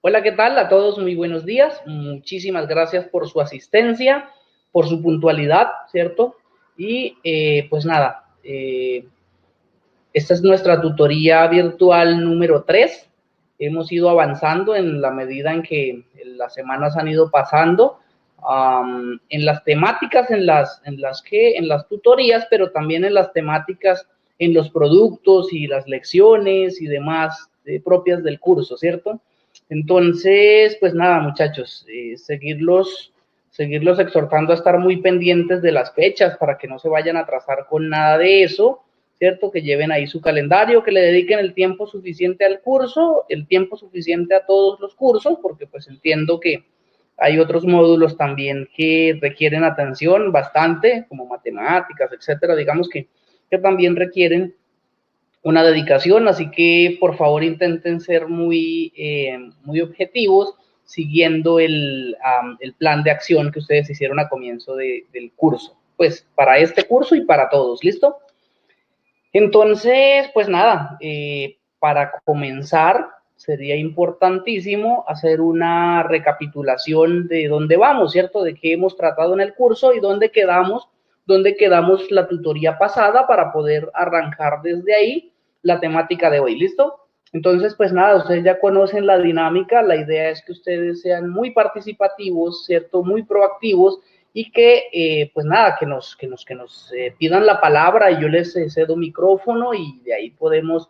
Hola, ¿qué tal? A todos muy buenos días. Muchísimas gracias por su asistencia, por su puntualidad, ¿cierto? Y pues nada, esta es nuestra tutoría virtual número 3. Hemos ido avanzando en la medida en que las semanas han ido pasando, en las temáticas, en las tutorías, pero también en las temáticas, en los productos y las lecciones y demás propias del curso, ¿cierto? Entonces, pues nada, muchachos, seguirlos exhortando a estar muy pendientes de las fechas para que no se vayan a atrasar con nada de eso, ¿cierto? Que lleven ahí su calendario, que le dediquen el tiempo suficiente al curso, el tiempo suficiente a todos los cursos, porque pues entiendo que hay otros módulos también que requieren atención bastante, como matemáticas, etcétera, digamos que también requieren una dedicación, así que por favor intenten ser muy objetivos siguiendo el plan de acción que ustedes hicieron a comienzo del curso, pues para este curso y para todos, ¿listo? Entonces, pues nada, para comenzar sería importantísimo hacer una recapitulación de dónde vamos, ¿cierto? De qué hemos tratado en el curso y dónde quedamos la tutoría pasada para poder arrancar desde ahí la temática de hoy, ¿listo? Entonces, pues nada, ustedes ya conocen la dinámica, la idea es que ustedes sean muy participativos, ¿cierto? Muy proactivos y que, pues nada, que nos pidan la palabra y yo les cedo micrófono y de ahí podemos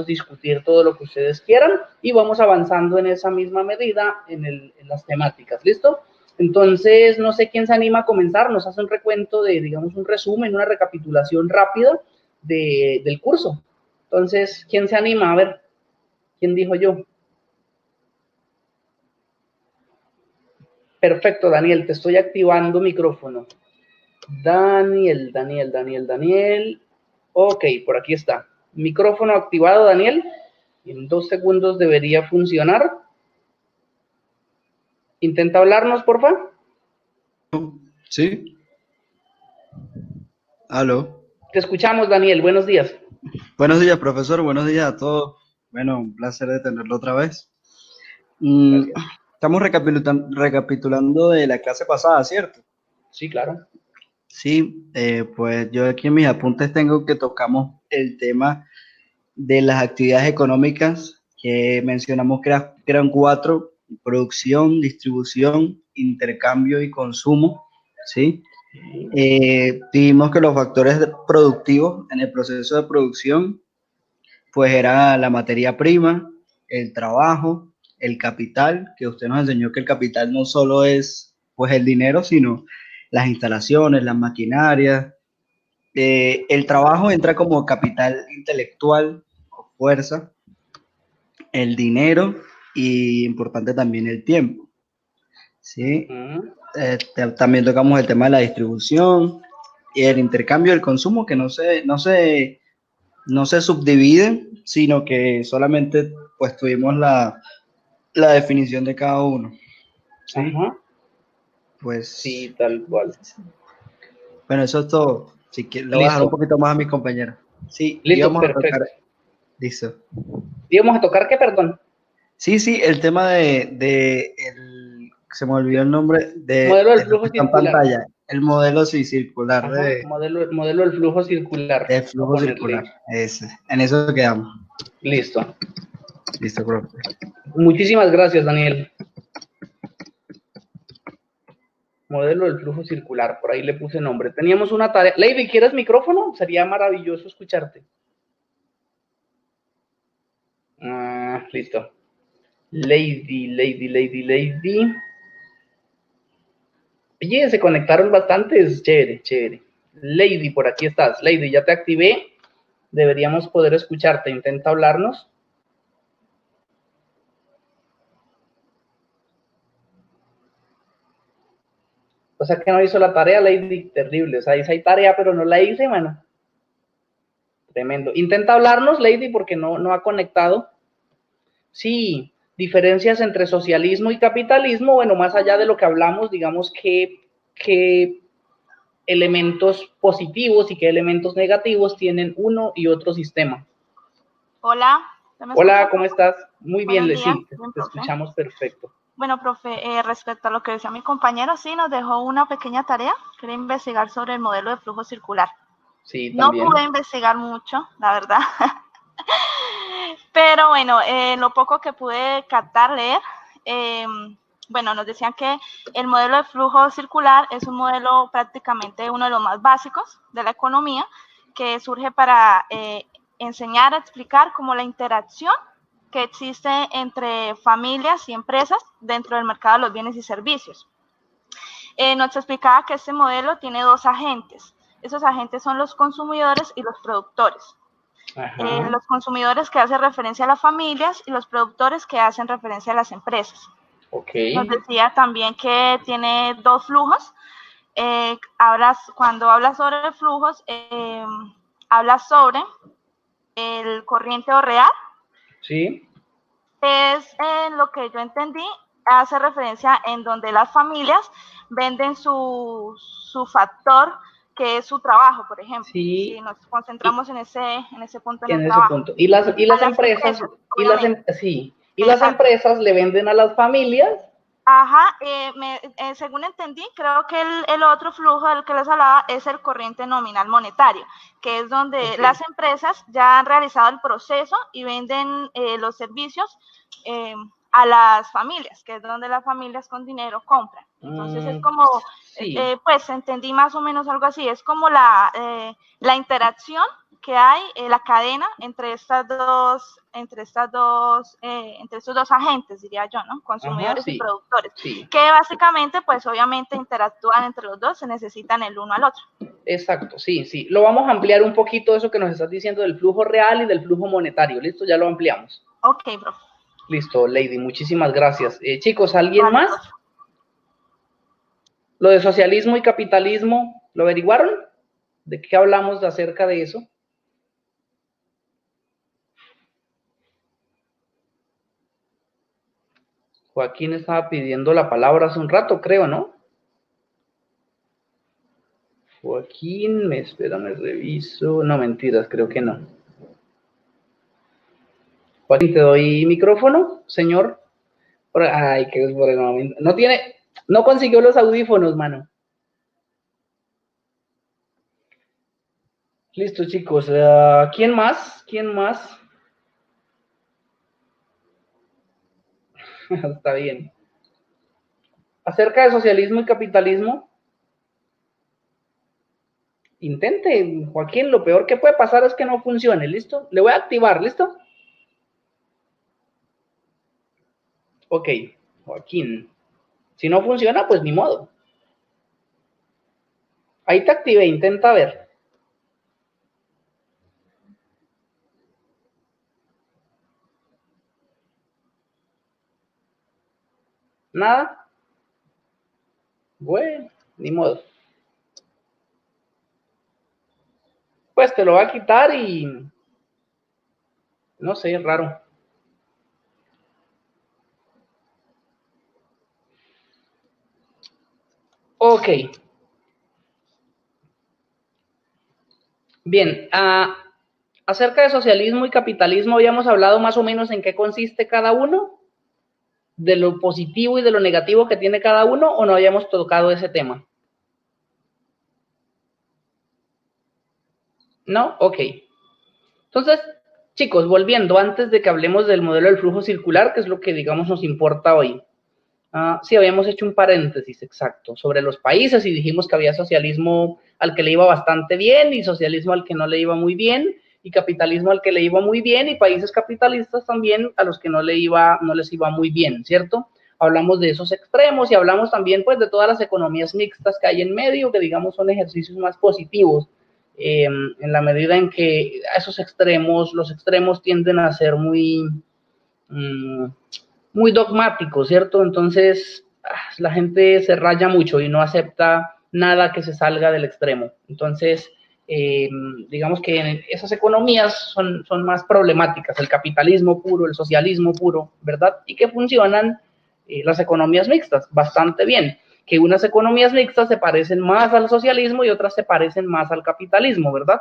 discutir todo lo que ustedes quieran y vamos avanzando en esa misma medida en las temáticas, ¿listo? Entonces, no sé quién se anima a comenzar, nos hace un recuento de, digamos, un resumen, una recapitulación rápida del curso. Entonces, ¿quién se anima? A ver, ¿quién dijo yo? Perfecto, Daniel, te estoy activando micrófono. Daniel. Ok, por aquí está. Micrófono activado, Daniel. En 2 segundos debería funcionar. Intenta hablarnos, porfa. ¿Sí? Aló. Te escuchamos, Daniel. Buenos días. Buenos días, profesor. Buenos días a todos. Bueno, un placer de tenerlo otra vez. Gracias. Estamos recapitulando de la clase pasada, ¿cierto? Sí, claro. Sí, pues yo aquí en mis apuntes tengo que tocamos el tema de las actividades económicas que mencionamos que eran 4: producción, distribución, intercambio y consumo, ¿sí? Dijimos que los factores productivos en el proceso de producción pues era la materia prima, el trabajo, el capital, que usted nos enseñó que el capital no solo es pues el dinero, sino las instalaciones, las maquinarias. El trabajo entra como capital intelectual o fuerza, el dinero y importante también el tiempo, ¿sí? También tocamos el tema de la distribución y el intercambio, el consumo, que no se subdividen, sino que solamente pues tuvimos la definición de cada uno, ¿sí? Ajá. Pues, Sí, tal cual. bueno, eso es todo. Si que lo voy a dejar un Listo. poquito más a mis compañeros. Sí, Listo, íbamos a tocar, perfecto. listo. ¿Íbamos a tocar qué, perdón? Sí, sí, el tema se me olvidó el nombre Modelo del de lo que flujo está en circular. pantalla, el modelo sí, circular Ajá. Modelo del flujo circular. de Voy a flujo circular, ponerle. en eso quedamos. Listo. Listo, profe. Muchísimas gracias, Daniel. Modelo del flujo circular, por ahí le puse nombre. Teníamos una tarea. Lady, ¿quieres micrófono? Sería maravilloso escucharte. Listo. Lady. Oye, se conectaron bastantes. Chévere, chévere. Lady, por aquí estás. Lady, ya te activé. Deberíamos poder escucharte. Intenta hablarnos. O sea que no hizo la tarea, Lady. Terrible. O sea, hay tarea, pero no la hice, mano. Tremendo. Intenta hablarnos, Lady, porque no ha conectado. Sí, diferencias entre socialismo y capitalismo, bueno, más allá de lo que hablamos, digamos que elementos positivos y qué elementos negativos tienen uno y otro sistema. Hola. ¿Me Hola, escucha, ¿cómo profe? estás? Muy bien, Buenos días, sí, bien, te profe. escuchamos perfecto. Bueno, profe, respecto a lo que decía mi compañero, sí, nos dejó una pequeña tarea, que era investigar sobre el modelo de flujo circular. Sí, No pude también. investigar mucho, la verdad, pero bueno, lo poco que pude captar, leer, bueno, nos decían que el modelo de flujo circular es un modelo prácticamente uno de los más básicos de la economía, que surge para enseñar a explicar cómo la interacción que existe entre familias y empresas dentro del mercado de los bienes y servicios. Nos explicaba que este modelo tiene dos agentes. Esos agentes son los consumidores y los productores. Los consumidores que hacen referencia a las familias y los productores que hacen referencia a las empresas. Okay. Nos decía también que tiene dos flujos. Cuando hablas sobre flujos, hablas sobre el corriente o real. Sí. Es lo que yo entendí, hace referencia en donde las familias venden su factor, que es su trabajo, por ejemplo. Sí. Si nos concentramos en ese punto, en En el ese trabajo. punto. Y las empresas, obviamente. sí, y las Exacto. empresas le venden a las familias. Ajá, según entendí, creo que el otro flujo del que les hablaba es el corriente nominal monetario, que es donde las empresas ya han realizado el proceso y venden los servicios a las familias, que es donde las familias con dinero compran. Entonces es como, Sí. pues entendí más o menos algo así, es como la interacción que hay, la cadena entre estos dos agentes, diría yo, ¿no? Consumidores sí. y productores, Sí. que básicamente, pues obviamente interactúan entre los dos, se necesitan el uno al otro. Exacto, sí, sí. Lo vamos a ampliar un poquito eso que nos estás diciendo del flujo real y del flujo monetario. ¿Listo? Ya lo ampliamos. Ok, profe. Listo, Lady, muchísimas gracias. Chicos, ¿alguien Vale, más? profe. Lo de socialismo y capitalismo, ¿lo averiguaron? ¿De qué hablamos acerca de eso? Joaquín estaba pidiendo la palabra hace un rato, creo, ¿no? Joaquín, espérame, reviso. No, mentiras, creo que no. Joaquín, ¿te doy micrófono, señor? Ay, qué es por el momento. No consiguió los audífonos, mano. Listo, chicos. ¿Quién más? ¿Quién más? Está bien. Acerca de socialismo y capitalismo, intente, Joaquín, lo peor que puede pasar es que no funcione, ¿listo? Le voy a activar, ¿listo? Ok, Joaquín. Si no funciona, pues ni modo. Ahí te activé, intenta ver. ¿Nada? Bueno, ni modo. Pues te lo va a quitar y... no sé, es raro. Ok. Bien, acerca de socialismo y capitalismo habíamos hablado más o menos en qué consiste cada uno, de lo positivo y de lo negativo que tiene cada uno, o no habíamos tocado ese tema. ¿No? Ok. Entonces, chicos, volviendo, antes de que hablemos del modelo del flujo circular, que es lo que, digamos, nos importa hoy. Sí, habíamos hecho un paréntesis exacto sobre los países y dijimos que había socialismo al que le iba bastante bien y socialismo al que no le iba muy bien y capitalismo al que le iba muy bien y países capitalistas también a los que no les iba muy bien, ¿cierto? Hablamos de esos extremos y hablamos también pues de todas las economías mixtas que hay en medio, que digamos son ejercicios más positivos, en la medida en que esos extremos, los extremos tienden a ser muy dogmático, ¿cierto? Entonces, la gente se raya mucho y no acepta nada que se salga del extremo. Entonces, digamos que esas economías son más problemáticas, el capitalismo puro, el socialismo puro, ¿verdad? Y que funcionan las economías mixtas bastante bien, que unas economías mixtas se parecen más al socialismo y otras se parecen más al capitalismo, ¿verdad?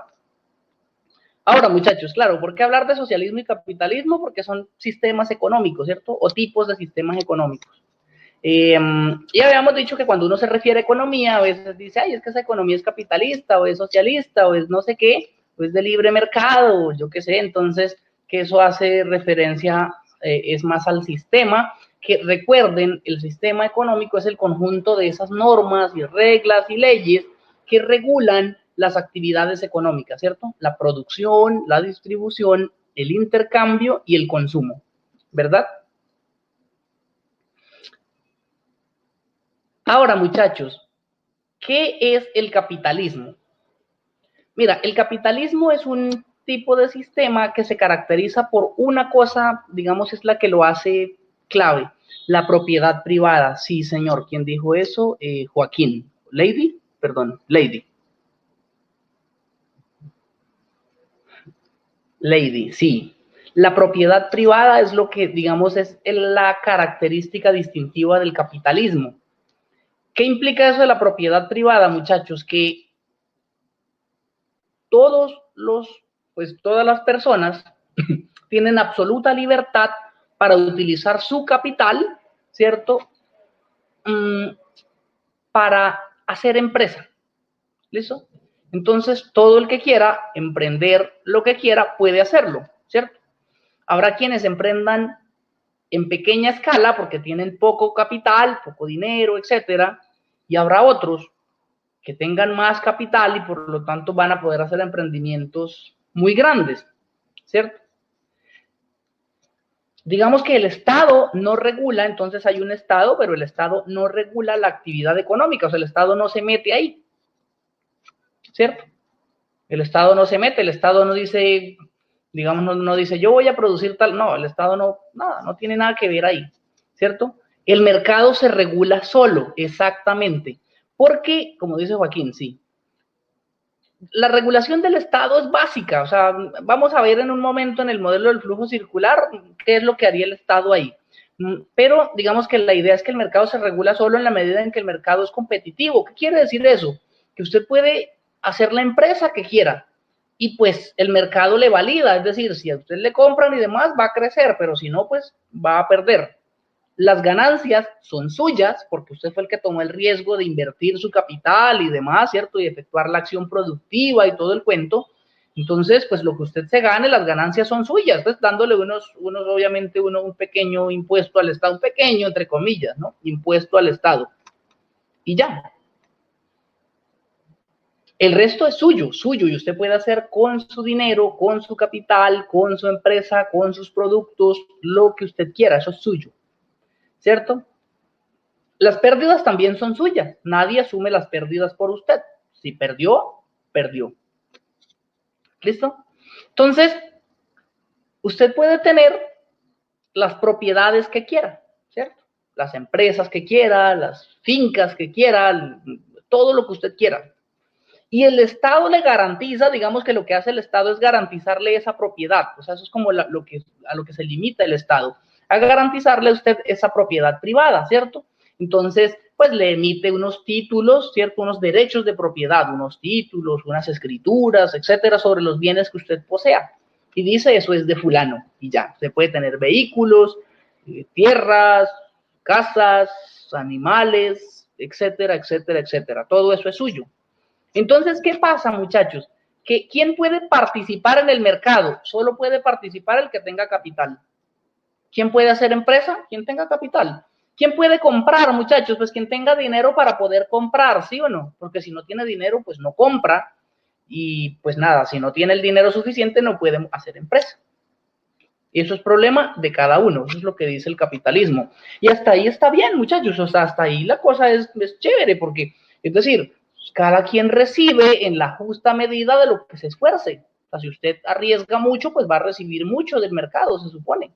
Ahora, muchachos, claro, ¿por qué hablar de socialismo y capitalismo? Porque son sistemas económicos, ¿cierto? O tipos de sistemas económicos. Ya habíamos dicho que cuando uno se refiere a economía, a veces dice, ay, es que esa economía es capitalista, o es socialista, o es no sé qué, o es de libre mercado, yo qué sé, entonces, que eso hace referencia, es más al sistema, que recuerden, el sistema económico es el conjunto de esas normas y reglas y leyes que regulan las actividades económicas, ¿cierto? La producción, la distribución, el intercambio y el consumo, ¿verdad? Ahora, muchachos, ¿qué es el capitalismo? Mira, el capitalismo es un tipo de sistema que se caracteriza por una cosa, digamos, es la que lo hace clave, la propiedad privada. Sí, señor, ¿quién dijo eso? Joaquín. Lady, perdón, Lady. Lady, sí. La propiedad privada es lo que, digamos, es la característica distintiva del capitalismo. ¿Qué implica eso de la propiedad privada, muchachos? Que todas las personas tienen absoluta libertad para utilizar su capital, ¿cierto? Para hacer empresa, ¿listo? Entonces, todo el que quiera emprender lo que quiera puede hacerlo, ¿cierto? Habrá quienes emprendan en pequeña escala porque tienen poco capital, poco dinero, etcétera, y habrá otros que tengan más capital y por lo tanto van a poder hacer emprendimientos muy grandes, ¿cierto? Digamos que el Estado no regula, entonces hay un Estado, pero el Estado no regula la actividad económica, o sea, el Estado no se mete ahí, ¿cierto? El Estado no se mete, el Estado no dice, digamos, no dice, yo voy a producir tal, no, el Estado no, nada, no tiene nada que ver ahí, ¿cierto? El mercado se regula solo, exactamente, porque, como dice Joaquín, sí, la regulación del Estado es básica, o sea, vamos a ver en un momento en el modelo del flujo circular qué es lo que haría el Estado ahí. Pero digamos que la idea es que el mercado se regula solo en la medida en que el mercado es competitivo. ¿Qué quiere decir eso? Que usted puede hacer la empresa que quiera y pues el mercado le valida, es decir, si a usted le compran y demás va a crecer, pero si no, pues va a perder. Las ganancias son suyas porque usted fue el que tomó el riesgo de invertir su capital y demás, ¿cierto? Y efectuar la acción productiva y todo el cuento. Entonces, pues lo que usted se gane, las ganancias son suyas, pues dándole obviamente, un pequeño impuesto al Estado, un pequeño, entre comillas, ¿no? Impuesto al Estado. Y ya. El resto es suyo, suyo, y usted puede hacer con su dinero, con su capital, con su empresa, con sus productos, lo que usted quiera, eso es suyo, ¿cierto? Las pérdidas también son suyas. Nadie asume las pérdidas por usted. Si perdió, perdió. ¿Listo? Entonces, usted puede tener las propiedades que quiera, ¿cierto? Las empresas que quiera, las fincas que quiera, todo lo que usted quiera. Y el Estado le garantiza, digamos que lo que hace el Estado es garantizarle esa propiedad. O sea, eso es como a lo que se limita el Estado, a garantizarle a usted esa propiedad privada, ¿cierto? Entonces, pues le emite unos títulos, ¿cierto? Unos derechos de propiedad, unos títulos, unas escrituras, etcétera, sobre los bienes que usted posea. Y dice, eso es de fulano. Y ya, usted puede tener vehículos, tierras, casas, animales, etcétera, etcétera, etcétera. Todo eso es suyo. Entonces, ¿qué pasa, muchachos? Que ¿quién puede participar en el mercado? Solo puede participar el que tenga capital. ¿Quién puede hacer empresa? Quien tenga capital. ¿Quién puede comprar, muchachos? Pues quien tenga dinero para poder comprar, ¿sí o no? Porque si no tiene dinero, pues no compra. Y pues nada, si no tiene el dinero suficiente, no puede hacer empresa. Y eso es problema de cada uno. Eso es lo que dice el capitalismo. Y hasta ahí está bien, muchachos. O sea, hasta ahí la cosa es chévere, porque, es decir, cada quien recibe en la justa medida de lo que se esfuerce. O sea, si usted arriesga mucho, pues va a recibir mucho del mercado, se supone.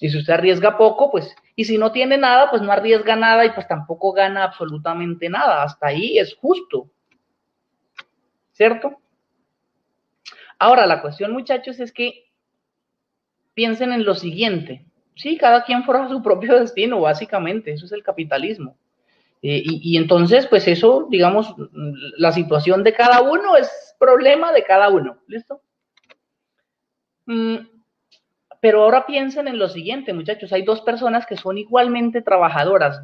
Y si usted arriesga poco, pues, y si no tiene nada, pues no arriesga nada y pues tampoco gana absolutamente nada. Hasta ahí es justo. ¿Cierto? Ahora, la cuestión, muchachos, es que piensen en lo siguiente. Sí, cada quien forja su propio destino, básicamente. Eso es el capitalismo. Y entonces, pues eso, digamos, la situación de cada uno es problema de cada uno. ¿Listo? Pero ahora piensen en lo siguiente, muchachos, hay dos personas que son igualmente trabajadoras,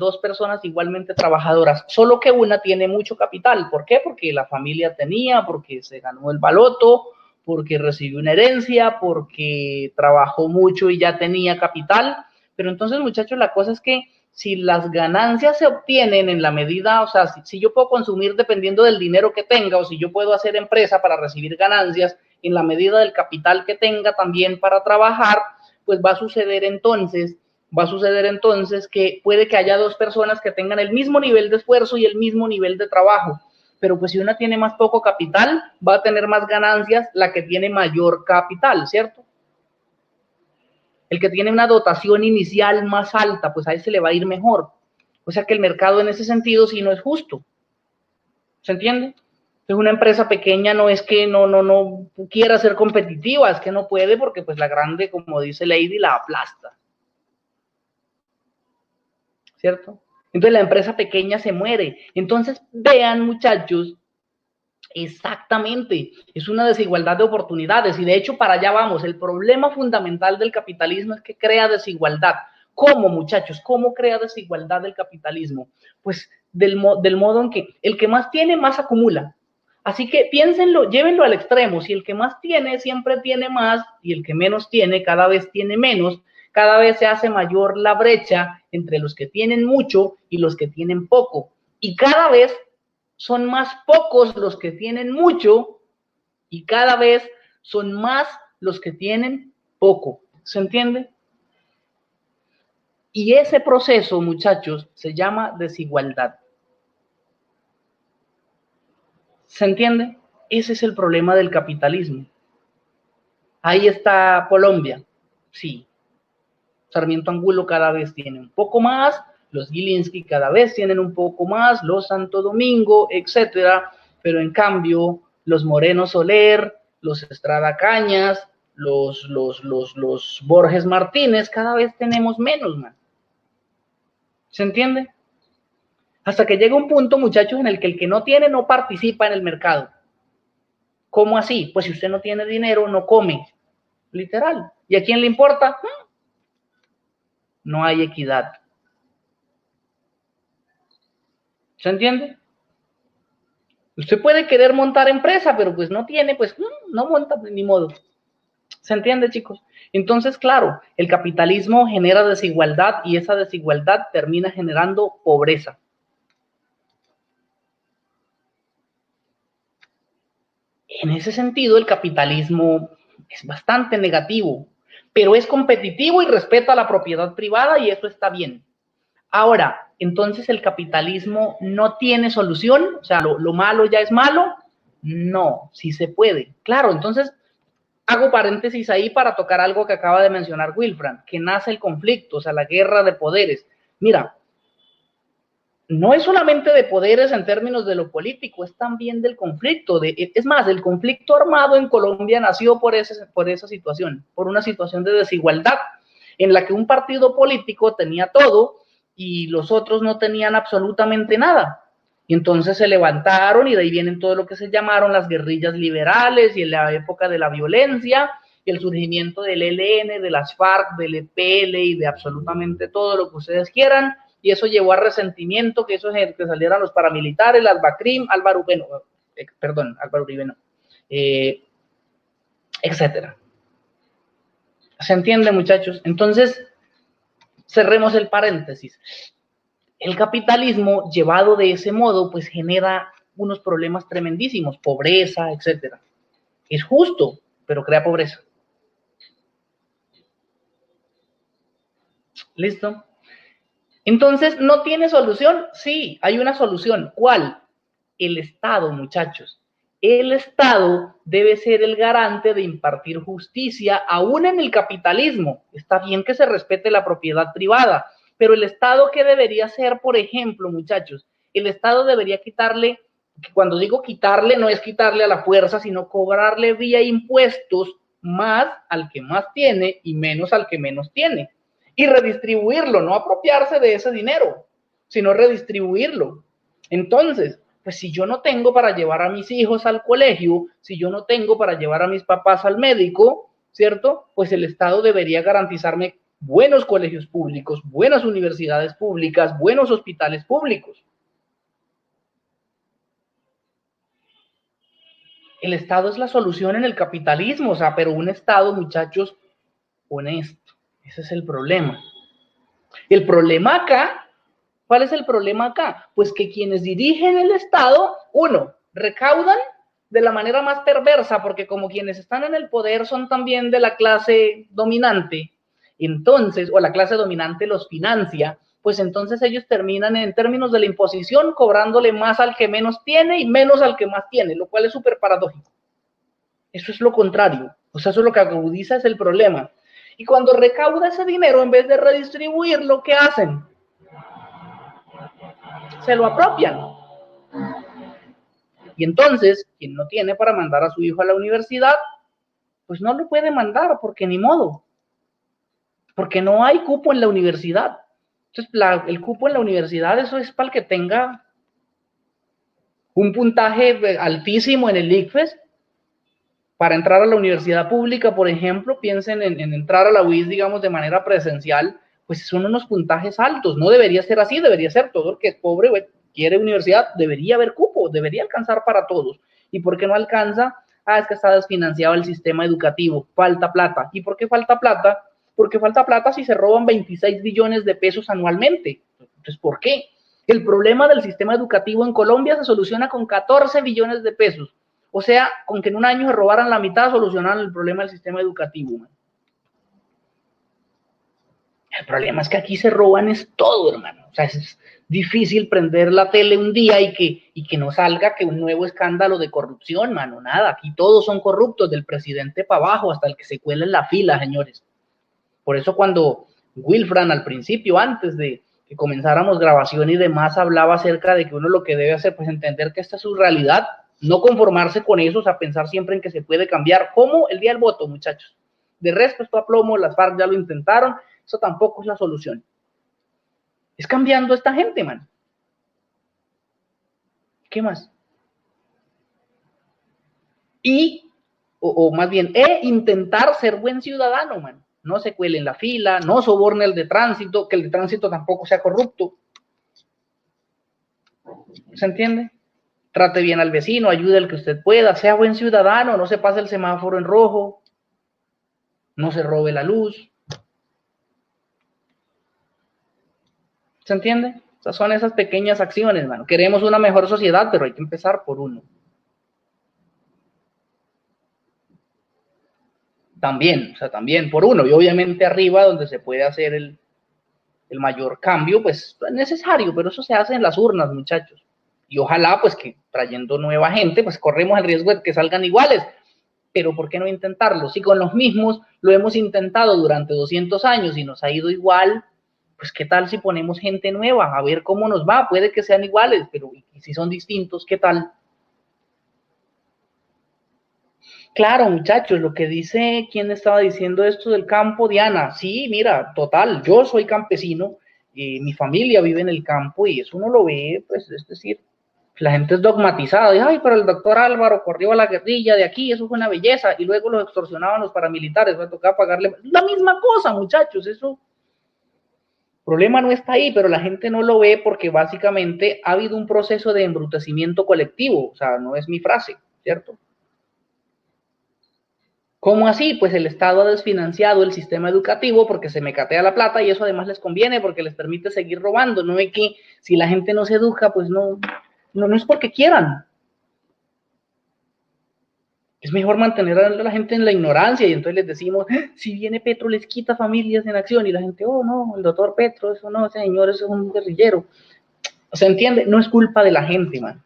solo que una tiene mucho capital. ¿Por qué? Porque la familia tenía, porque se ganó el baloto, porque recibió una herencia, porque trabajó mucho y ya tenía capital. Pero entonces, muchachos, la cosa es que si las ganancias se obtienen en la medida, o sea, si yo puedo consumir dependiendo del dinero que tenga, o si yo puedo hacer empresa para recibir ganancias en la medida del capital que tenga también para trabajar, pues va a suceder entonces que puede que haya dos personas que tengan el mismo nivel de esfuerzo y el mismo nivel de trabajo, pero pues si una tiene más poco capital, va a tener más ganancias la que tiene mayor capital, ¿cierto? El que tiene una dotación inicial más alta, pues a ese le va a ir mejor. O sea que el mercado en ese sentido sí no es justo. ¿Se entiende? Entonces una empresa pequeña no es que no quiera ser competitiva, es que no puede porque pues la grande, como dice Lady, la aplasta. ¿Cierto? Entonces la empresa pequeña se muere. Entonces vean, muchachos, exactamente, es una desigualdad de oportunidades y de hecho para allá vamos. El problema fundamental del capitalismo es que crea desigualdad. ¿Cómo, muchachos? ¿Cómo crea desigualdad el capitalismo? Pues del modo en que el que más tiene, más acumula. Así que piénsenlo, llévenlo al extremo. Si el que más tiene siempre tiene más y el que menos tiene cada vez tiene menos, cada vez se hace mayor la brecha entre los que tienen mucho y los que tienen poco. Y cada vez son más pocos los que tienen mucho y cada vez son más los que tienen poco. ¿Se entiende? Y ese proceso, muchachos, se llama desigualdad. ¿Se entiende? Ese es el problema del capitalismo. Ahí está Colombia. Sí. Sarmiento Angulo cada vez tiene un poco más, los Gilinski cada vez tienen un poco más, los Santo Domingo, etcétera, pero en cambio los Moreno Soler, los Estrada Cañas, los Borges Martínez, cada vez tenemos menos, man. ¿Se entiende? Hasta que llega un punto, muchachos, en el que no tiene no participa en el mercado. ¿Cómo así? Pues si usted no tiene dinero, no come. Literal. ¿Y a quién le importa? No hay equidad. ¿Se entiende? Usted puede querer montar empresa, pero pues no tiene, pues no monta, pues, ni modo. ¿Se entiende, chicos? Entonces, claro, el capitalismo genera desigualdad y esa desigualdad termina generando pobreza. En ese sentido, el capitalismo es bastante negativo, pero es competitivo y respeta la propiedad privada y eso está bien. Ahora, entonces el capitalismo no tiene solución, o sea, lo malo ya es malo. No, sí se puede. Claro, entonces hago paréntesis ahí para tocar algo que acaba de mencionar Wilfran, que nace el conflicto, o sea, la guerra de poderes. Mira, no es solamente de poderes en términos de lo político, es también del conflicto. Es más, el conflicto armado en Colombia nació por esa situación, por una situación de desigualdad, en la que un partido político tenía todo y los otros no tenían absolutamente nada. Y entonces se levantaron y de ahí vienen todo lo que se llamaron las guerrillas liberales y en la época de la violencia y el surgimiento del ELN, de las FARC, del EPL y de absolutamente todo lo que ustedes quieran. Y eso llevó a resentimiento, que salieran los paramilitares, las BACRIM, Álvaro Uribe no, etcétera. ¿Se entiende, muchachos? Entonces, cerremos el paréntesis. El capitalismo llevado de ese modo, pues genera unos problemas tremendísimos, pobreza, etcétera. Es justo, pero crea pobreza. ¿Listo? Entonces, ¿no tiene solución? Sí, hay una solución. ¿Cuál? El Estado, muchachos. El Estado debe ser el garante de impartir justicia, aún en el capitalismo. Está bien que se respete la propiedad privada, pero el Estado, ¿qué debería hacer, por ejemplo, muchachos? El Estado debería quitarle, cuando digo quitarle, no es quitarle a la fuerza, sino cobrarle vía impuestos más al que más tiene y menos al que menos tiene. Y redistribuirlo, no apropiarse de ese dinero, sino redistribuirlo. Entonces, pues si yo no tengo para llevar a mis hijos al colegio, si yo no tengo para llevar a mis papás al médico, ¿cierto? Pues el Estado debería garantizarme buenos colegios públicos, buenas universidades públicas, buenos hospitales públicos. El Estado es la solución en el capitalismo, o sea, pero un Estado, muchachos, honesto. Ese es el problema. El problema acá, ¿cuál es el problema acá? Pues que quienes dirigen el Estado, uno, recaudan de la manera más perversa, porque como quienes están en el poder son también de la clase dominante, entonces, o la clase dominante los financia, pues entonces ellos terminan en términos de la imposición cobrándole más al que menos tiene y menos al que más tiene, lo cual es súper paradójico. Eso es lo contrario, o sea, eso es lo que agudiza es el problema. Y cuando recauda ese dinero, en vez de redistribuirlo, ¿qué hacen? Se lo apropian. Y entonces, quien no tiene para mandar a su hijo a la universidad, pues no lo puede mandar, porque ni modo. Porque no hay cupo en la universidad. Entonces, el cupo en la universidad, eso es para el que tenga un puntaje altísimo en el ICFES. Para entrar a la universidad pública, por ejemplo, piensen en entrar a la UIS, digamos, de manera presencial, pues son unos puntajes altos. No debería ser así, debería ser todo el que es pobre, quiere universidad, debería haber cupo, debería alcanzar para todos. ¿Y por qué no alcanza? Ah, es que está desfinanciado el sistema educativo, falta plata. ¿Y por qué falta plata? Porque falta plata si se roban 26 billones de pesos anualmente. Entonces, ¿por qué? El problema del sistema educativo en Colombia se soluciona con 14 billones de pesos. O sea, con que en un año se robaran la mitad, solucionaran el problema del sistema educativo. Man. El problema es que aquí se roban es todo, hermano. O sea, es difícil prender la tele un día y que no salga que un nuevo escándalo de corrupción, mano. Nada, aquí todos son corruptos, del presidente para abajo hasta el que se cuela en la fila, señores. Por eso cuando Wilfran al principio, antes de que comenzáramos grabación y demás, hablaba acerca de que uno lo que debe hacer, pues entender que esta es su realidad, no conformarse con eso, o sea, pensar siempre en que se puede cambiar, como el día del voto, muchachos. De resto, esto a plomo, las FARC ya lo intentaron, eso tampoco es la solución. Es cambiando a esta gente, man. ¿Qué más? Y, o más bien, intentar ser buen ciudadano, man. No se cuele en la fila, no soborne el de tránsito, que el de tránsito tampoco sea corrupto. ¿Se entiende? Trate bien al vecino, ayude al que usted pueda, sea buen ciudadano, no se pase el semáforo en rojo, no se robe la luz. ¿Se entiende? Esas son esas pequeñas acciones, mano. Queremos una mejor sociedad, pero hay que empezar por uno. También, o sea, también por uno. Y obviamente arriba, donde se puede hacer el mayor cambio, pues es necesario, pero eso se hace en las urnas, muchachos. Y ojalá, pues que trayendo nueva gente, pues corremos el riesgo de que salgan iguales. Pero ¿por qué no intentarlo? Si con los mismos lo hemos intentado durante 200 años y nos ha ido igual, pues ¿qué tal si ponemos gente nueva? A ver cómo nos va. Puede que sean iguales, pero ¿y si son distintos? ¿Qué tal? Claro, muchachos, lo que dice, ¿quién estaba diciendo esto del campo? Diana, sí, mira, total, yo soy campesino, mi familia vive en el campo y eso uno lo ve, pues, es decir, la gente es dogmatizada, dice, ay, pero el doctor Álvaro corrió a la guerrilla de aquí, eso fue una belleza, y luego los extorsionaban los paramilitares, va a tocar pagarle, la misma cosa, muchachos, eso, el problema no está ahí, pero la gente no lo ve porque básicamente ha habido un proceso de embrutecimiento colectivo, o sea, no es mi frase, ¿cierto? ¿Cómo así? Pues el Estado ha desfinanciado el sistema educativo porque se me catea la plata y eso además les conviene porque les permite seguir robando. No es que si la gente no se educa, pues no es porque quieran. Es mejor mantener a la gente en la ignorancia y entonces les decimos, si viene Petro les quita familias en acción y la gente, oh no, el doctor Petro, eso no, ese señor eso es un guerrillero. ¿Se entiende? No es culpa de la gente, man.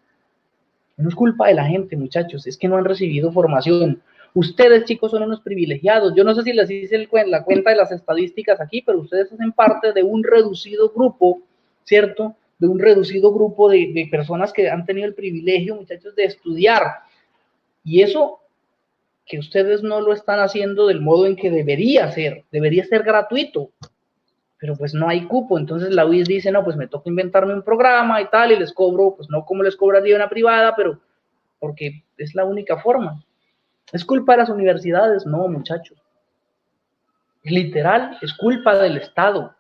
No es culpa de la gente, muchachos, es que no han recibido formación. Ustedes, chicos, son unos privilegiados. Yo no sé si les hice la cuenta de las estadísticas aquí, pero ustedes hacen parte de un reducido grupo, ¿cierto? De un reducido grupo de personas que han tenido el privilegio, muchachos, de estudiar. Y eso que ustedes no lo están haciendo del modo en que debería ser gratuito. Pero pues no hay cupo, entonces la UIS dice, no, pues me toca inventarme un programa y tal, y les cobro, pues no como les cobraría una privada, pero porque es la única forma. ¿Es culpa de las universidades? No, muchachos. Literal, es culpa del Estado.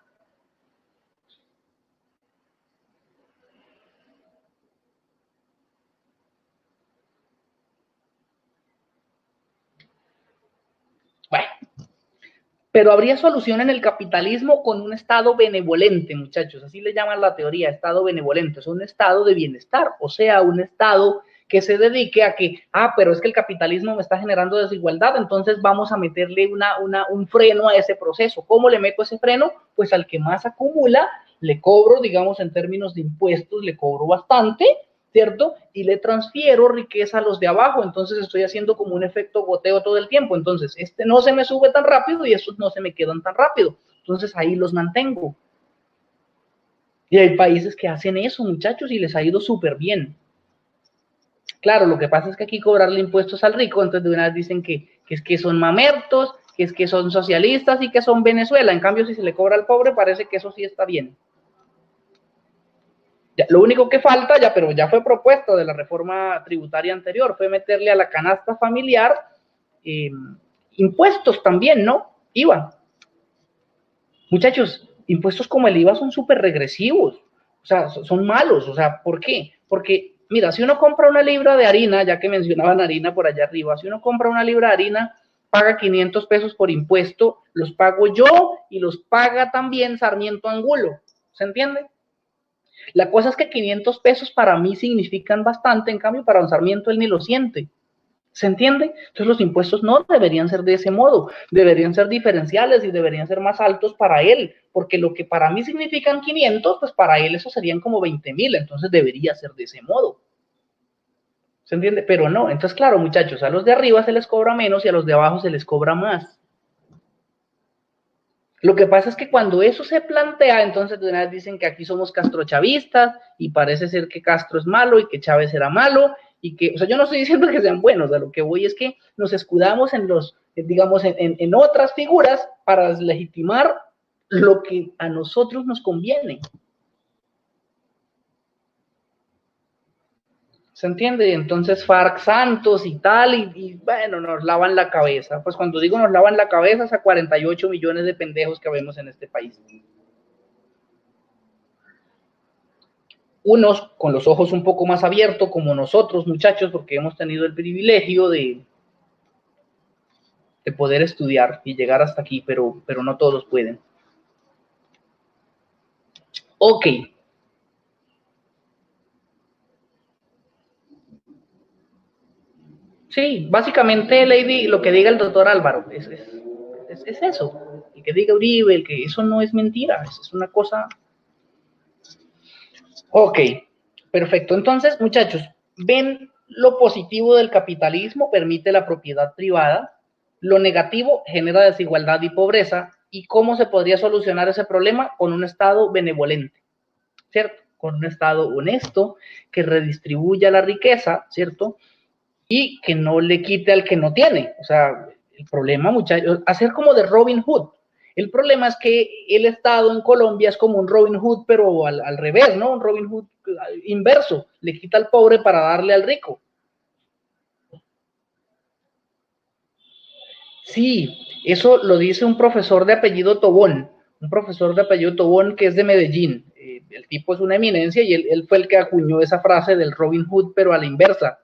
Bueno, pero habría solución en el capitalismo con un Estado benevolente, muchachos, así le llaman la teoría, Estado benevolente, es un Estado de bienestar, o sea, un Estado que se dedique a que, pero es que el capitalismo me está generando desigualdad, entonces vamos a meterle un freno a ese proceso. ¿Cómo le meto ese freno? Pues al que más acumula, le cobro, digamos, en términos de impuestos, le cobro bastante, ¿cierto? Y le transfiero riqueza a los de abajo, entonces estoy haciendo como un efecto goteo todo el tiempo, entonces este no se me sube tan rápido y estos no se me quedan tan rápido, entonces ahí los mantengo. Y hay países que hacen eso, muchachos, y les ha ido súper bien. Claro, lo que pasa es que aquí cobrarle impuestos al rico, entonces de una vez dicen que es que son mamertos, que es que son socialistas y que son Venezuela, en cambio si se le cobra al pobre parece que eso sí está bien. Ya, lo único que falta, pero ya fue propuesto de la reforma tributaria anterior, fue meterle a la canasta familiar impuestos también, ¿no? IVA. Muchachos, impuestos como el IVA son súper regresivos, o sea, son malos, o sea, ¿por qué? Porque, mira, si uno compra una libra de harina, ya que mencionaban harina por allá arriba, si uno compra una libra de harina, paga 500 pesos por impuesto, los pago yo y los paga también Sarmiento Angulo, ¿se entiende? La cosa es que 500 pesos para mí significan bastante, en cambio para don Sarmiento él ni lo siente. ¿Se entiende? Entonces los impuestos no deberían ser de ese modo, deberían ser diferenciales y deberían ser más altos para él, porque lo que para mí significan 500, pues para él eso serían como 20,000, entonces debería ser de ese modo. ¿Se entiende? Pero no, entonces claro, muchachos, a los de arriba se les cobra menos y a los de abajo se les cobra más. Lo que pasa es que cuando eso se plantea, entonces de una vez dicen que aquí somos castrochavistas y parece ser que Castro es malo y que Chávez era malo y que, o sea, yo no estoy diciendo que sean buenos, a lo que voy es que nos escudamos en los, digamos, en otras figuras para legitimar lo que a nosotros nos conviene. ¿Se entiende? Entonces FARC Santos y tal, y bueno, nos lavan la cabeza. Pues cuando digo nos lavan la cabeza es a 48 millones de pendejos que vemos en este país. Unos con los ojos un poco más abiertos, como nosotros, muchachos, porque hemos tenido el privilegio de poder estudiar y llegar hasta aquí, pero no todos pueden. Ok. Sí, básicamente, Lady, lo que diga el doctor Álvaro, es eso. El que diga Uribe, el que eso no es mentira, es una cosa. Ok, perfecto. Entonces, muchachos, ven lo positivo del capitalismo, permite la propiedad privada, lo negativo genera desigualdad y pobreza, y cómo se podría solucionar ese problema con un Estado benevolente, ¿cierto? Con un Estado honesto que redistribuya la riqueza, ¿cierto? Y que no le quite al que no tiene. O sea, el problema, muchachos, hacer como de Robin Hood. El problema es que el Estado en Colombia es como un Robin Hood, pero al revés, ¿no? Un Robin Hood inverso. Le quita al pobre para darle al rico. Sí, eso lo dice un profesor de apellido Tobón. Un profesor de apellido Tobón que es de Medellín. El tipo es una eminencia y él fue el que acuñó esa frase del Robin Hood, pero a la inversa.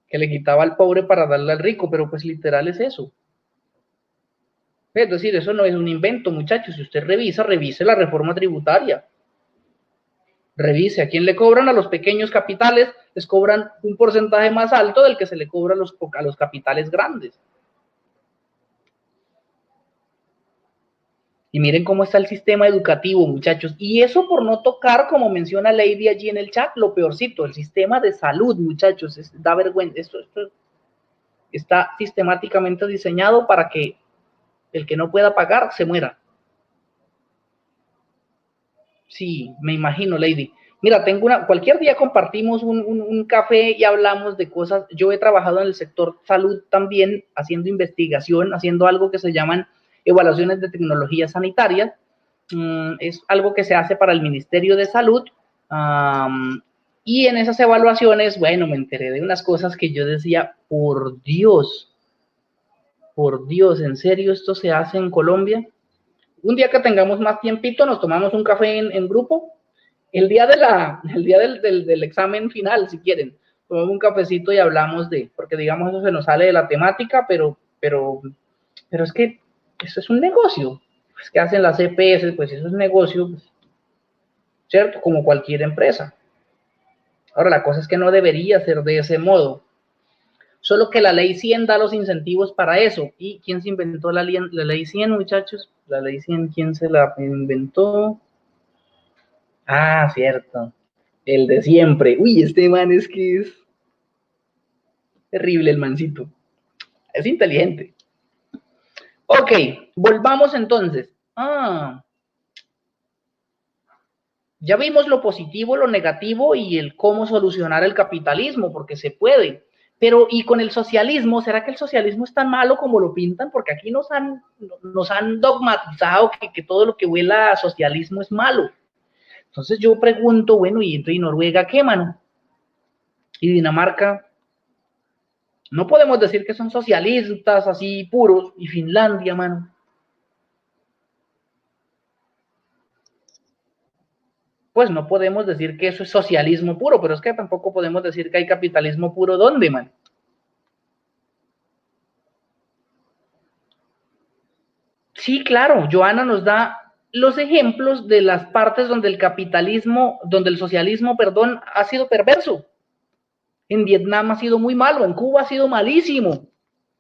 Que le quitaba al pobre para darle al rico, pero pues literal es eso. Es decir, eso no es un invento, muchachos. Si usted revise la reforma tributaria. Revise a quién le cobran. A los pequeños capitales les cobran un porcentaje más alto del que se le cobra a los capitales grandes. Y miren cómo está el sistema educativo, muchachos. Y eso por no tocar, como menciona Lady allí en el chat, lo peorcito, el sistema de salud, muchachos. Da vergüenza. Esto está sistemáticamente diseñado para que el que no pueda pagar se muera. Sí, me imagino, Lady. Mira, cualquier día compartimos un café y hablamos de cosas. Yo he trabajado en el sector salud también, haciendo investigación, haciendo algo que se llaman evaluaciones de tecnologías sanitarias. Es algo que se hace para el Ministerio de Salud. Y en esas evaluaciones, bueno, me enteré de unas cosas que yo decía, por Dios, Por Dios, ¿en serio esto se hace en Colombia? Un día que tengamos más tiempito, nos tomamos un café en grupo. El día del examen final, si quieren, tomamos un cafecito y hablamos porque digamos eso se nos sale de la temática, pero es que eso es un negocio. Pues, ¿qué hacen las EPS? Pues eso es negocio, ¿cierto? Como cualquier empresa. Ahora, la cosa es que no debería ser de ese modo. Solo que la ley 100 da los incentivos para eso. ¿Y quién se inventó la ley 100, muchachos? La ley 100, ¿quién se la inventó? Ah, cierto. El de siempre. Uy, este man es que es terrible el mancito. Es inteligente. Ok, volvamos entonces. Ya vimos lo positivo, lo negativo y el cómo solucionar el capitalismo, porque se puede. Pero, ¿y con el socialismo? ¿Será que el socialismo es tan malo como lo pintan? Porque aquí nos han dogmatizado que todo lo que huela a socialismo es malo. Entonces yo pregunto, bueno, ¿y Noruega qué, mano? ¿Y Dinamarca? No podemos decir que son socialistas así puros. ¿Y Finlandia, mano? Pues no podemos decir que eso es socialismo puro, pero es que tampoco podemos decir que hay capitalismo puro. ¿Dónde, man? Sí, claro, Joana nos da los ejemplos de las partes donde el socialismo, perdón, ha sido perverso. En Vietnam ha sido muy malo, en Cuba ha sido malísimo,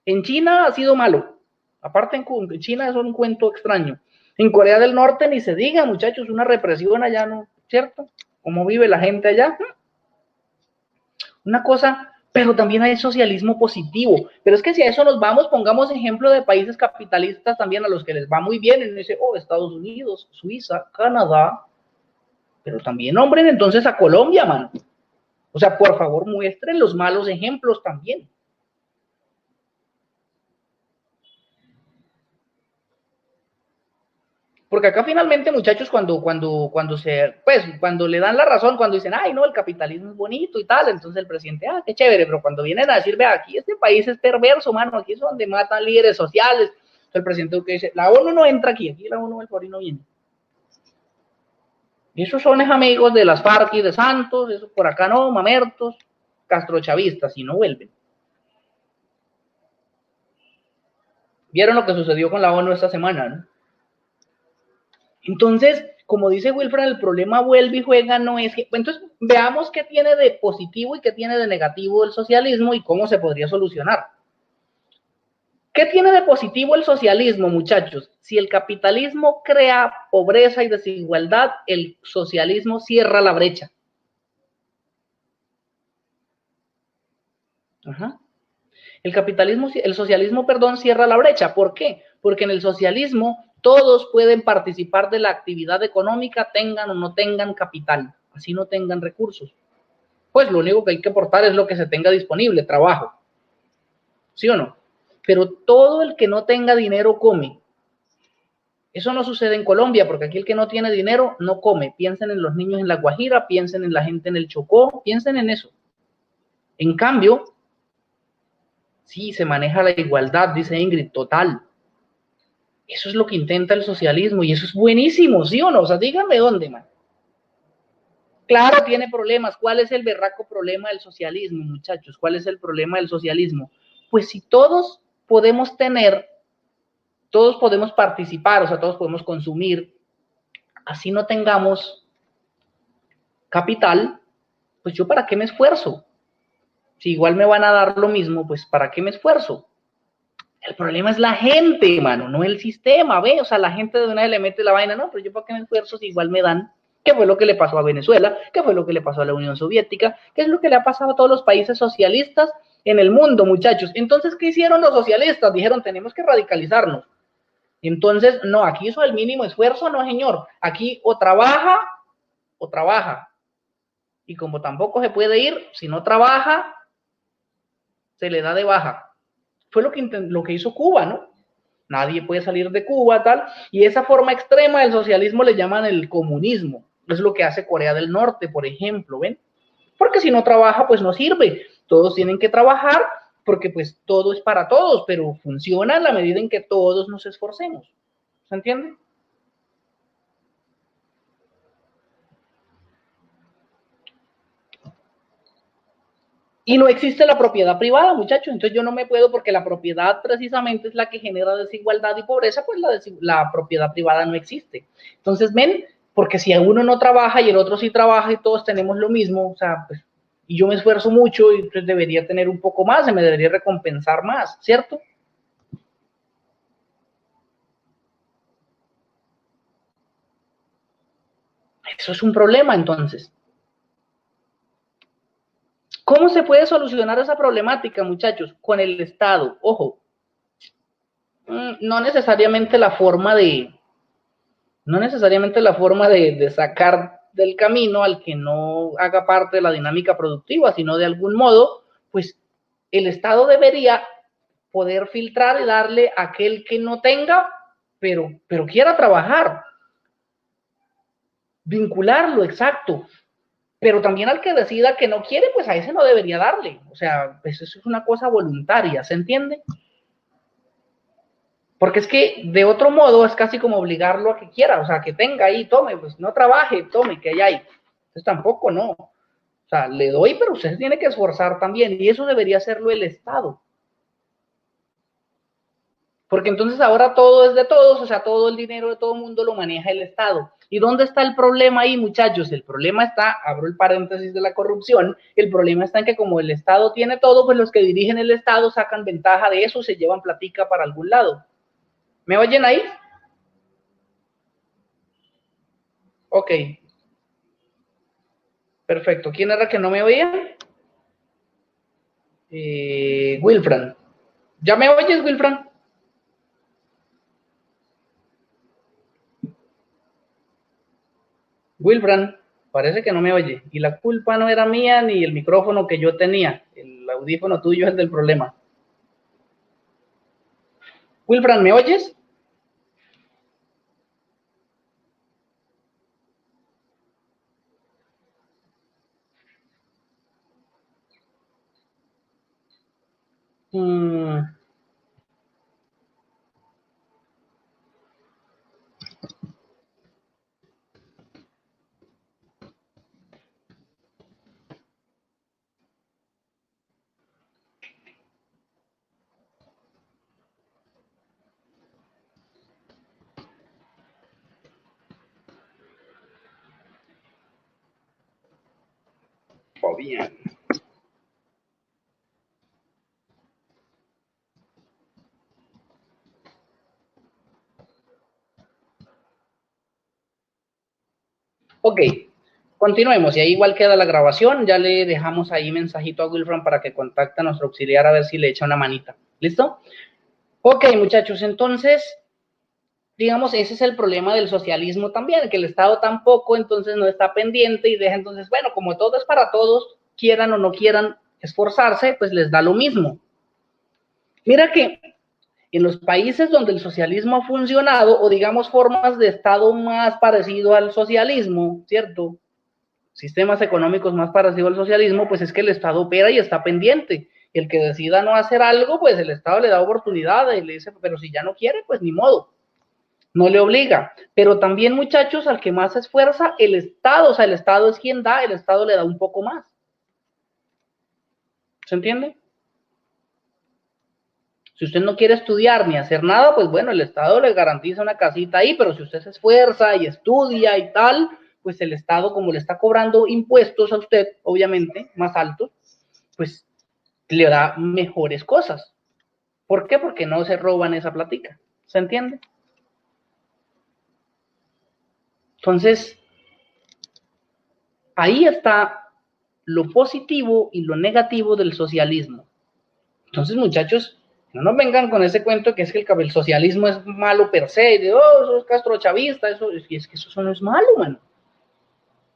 en China ha sido malo. Aparte en China es un cuento extraño. En Corea del Norte ni se diga, muchachos, una represión allá, ¿no? ¿Cierto? ¿Cómo vive la gente allá? Una cosa, pero también hay socialismo positivo. Pero es que si a eso nos vamos, pongamos ejemplo de países capitalistas también a los que les va muy bien. Y dice, Estados Unidos, Suiza, Canadá. Pero también nombren entonces a Colombia, mano. O sea, por favor, muestren los malos ejemplos también. Porque acá finalmente, muchachos, cuando le dan la razón, cuando dicen, ay, no, el capitalismo es bonito y tal, entonces el presidente, qué chévere, pero cuando vienen a decir, vea, aquí este país es perverso, mano, aquí es donde matan líderes sociales, entonces el presidente que dice, la ONU no entra aquí la ONU, el Fori no viene. Y esos son amigos de las FARC y de Santos, esos por acá no, mamertos, castrochavistas, y no vuelven. ¿Vieron lo que sucedió con la ONU esta semana, no? Entonces, como dice Wilfred, el problema vuelve y juega, no es que... Entonces, veamos qué tiene de positivo y qué tiene de negativo el socialismo y cómo se podría solucionar. ¿Qué tiene de positivo el socialismo, muchachos? Si el capitalismo crea pobreza y desigualdad, el socialismo cierra la brecha. El socialismo, cierra la brecha. ¿Por qué? Porque en el socialismo todos pueden participar de la actividad económica, tengan o no tengan capital, así no tengan recursos. Pues lo único que hay que aportar es lo que se tenga disponible, trabajo. ¿Sí o no? Pero todo el que no tenga dinero come. Eso no sucede en Colombia, porque aquí el que no tiene dinero no come. Piensen en los niños en La Guajira, piensen en la gente en el Chocó, piensen en eso. En cambio, sí, se maneja la igualdad, dice Ingrid, total. Eso es lo que intenta el socialismo y eso es buenísimo, ¿sí o no? O sea, díganme dónde, man. Claro, tiene problemas. ¿Cuál es el berraco problema del socialismo, muchachos? ¿Cuál es el problema del socialismo? Pues si todos podemos participar, o sea, todos podemos consumir, así no tengamos capital, pues yo para qué me esfuerzo. Si igual me van a dar lo mismo, pues para qué me esfuerzo. El problema es la gente, mano, no el sistema, ¿ve? O sea, la gente de una vez le mete la vaina, no, pero yo para qué me esfuerzo si igual me dan. ¿Qué fue lo que le pasó a Venezuela? ¿Qué fue lo que le pasó a la Unión Soviética? ¿Qué es lo que le ha pasado a todos los países socialistas en el mundo, muchachos? Entonces, ¿qué hicieron los socialistas? Dijeron, tenemos que radicalizarnos. Entonces, no, aquí eso del mínimo esfuerzo, no, señor. Aquí o trabaja. Y como tampoco se puede ir, si no trabaja, se le da de baja. Fue lo que hizo Cuba, ¿no? Nadie puede salir de Cuba, tal. Y esa forma extrema del socialismo le llaman el comunismo. Es lo que hace Corea del Norte, por ejemplo, ¿ven? Porque si no trabaja, pues no sirve. Todos tienen que trabajar porque pues todo es para todos, pero funciona en la medida en que todos nos esforcemos. ¿Se entiende? Y no existe la propiedad privada, muchachos, entonces yo no me puedo, porque la propiedad precisamente es la que genera desigualdad y pobreza, pues la propiedad privada no existe. Entonces, ven, porque si uno no trabaja y el otro sí trabaja y todos tenemos lo mismo, o sea, pues, y yo me esfuerzo mucho y pues debería tener un poco más, se me debería recompensar más, ¿cierto? Eso es un problema, entonces. ¿Cómo se puede solucionar esa problemática, muchachos? Con el Estado. Ojo, no necesariamente la forma de sacar del camino al que no haga parte de la dinámica productiva, sino de algún modo, pues el Estado debería poder filtrar y darle a aquel que no tenga, pero quiera trabajar. Vincularlo, exacto. Pero también al que decida que no quiere, pues a ese no debería darle. O sea, pues eso es una cosa voluntaria, ¿se entiende? Porque es que de otro modo es casi como obligarlo a que quiera, o sea, que tenga ahí, tome, pues no trabaje, tome, que hay. Entonces tampoco, no. O sea, le doy, pero usted tiene que esforzar también, y eso debería hacerlo el Estado. Porque entonces ahora todo es de todos, o sea, todo el dinero de todo el mundo lo maneja el Estado. ¿Y dónde está el problema ahí, muchachos? El problema está, abro el paréntesis de la corrupción, el problema está en que como el Estado tiene todo, pues los que dirigen el Estado sacan ventaja de eso, se llevan platica para algún lado. ¿Me oyen ahí? Ok. Perfecto. ¿Quién era que no me oía? Wilfran. ¿Ya me oyes, Wilfran? Wilfran, parece que no me oye. Y la culpa no era mía ni el micrófono que yo tenía. El audífono tuyo es el del problema. Wilfran, ¿me oyes? Oh, bien. Ok, continuemos. Y ahí igual queda la grabación. Ya le dejamos ahí mensajito a Wilfran para que contacte a nuestro auxiliar a ver si le echa una manita. ¿Listo? Ok, muchachos, entonces digamos, ese es el problema del socialismo también, que el Estado tampoco entonces no está pendiente y deja entonces, bueno, como todo es para todos, quieran o no quieran esforzarse, pues les da lo mismo. Mira que en los países donde el socialismo ha funcionado, o digamos formas de Estado más parecido al socialismo, ¿cierto? Sistemas económicos más parecidos al socialismo, pues es que el Estado opera y está pendiente. Y el que decida no hacer algo, pues el Estado le da oportunidad y le dice, pero si ya no quiere, pues ni modo. No le obliga, pero también muchachos, al que más se esfuerza, el Estado, o sea, el Estado es quien da, el Estado le da un poco más. ¿Se entiende? Si usted no quiere estudiar ni hacer nada, pues bueno, el Estado le garantiza una casita ahí, pero si usted se esfuerza y estudia y tal, pues el Estado, como le está cobrando impuestos a usted, obviamente, más altos, pues le da mejores cosas. ¿Por qué? Porque no se roban esa platica. ¿Se entiende? Entonces, ahí está lo positivo y lo negativo del socialismo. Entonces, muchachos, no nos vengan con ese cuento que es que el socialismo es malo per se, de, oh, eso es castrochavista, eso, y es que eso no es malo, mano.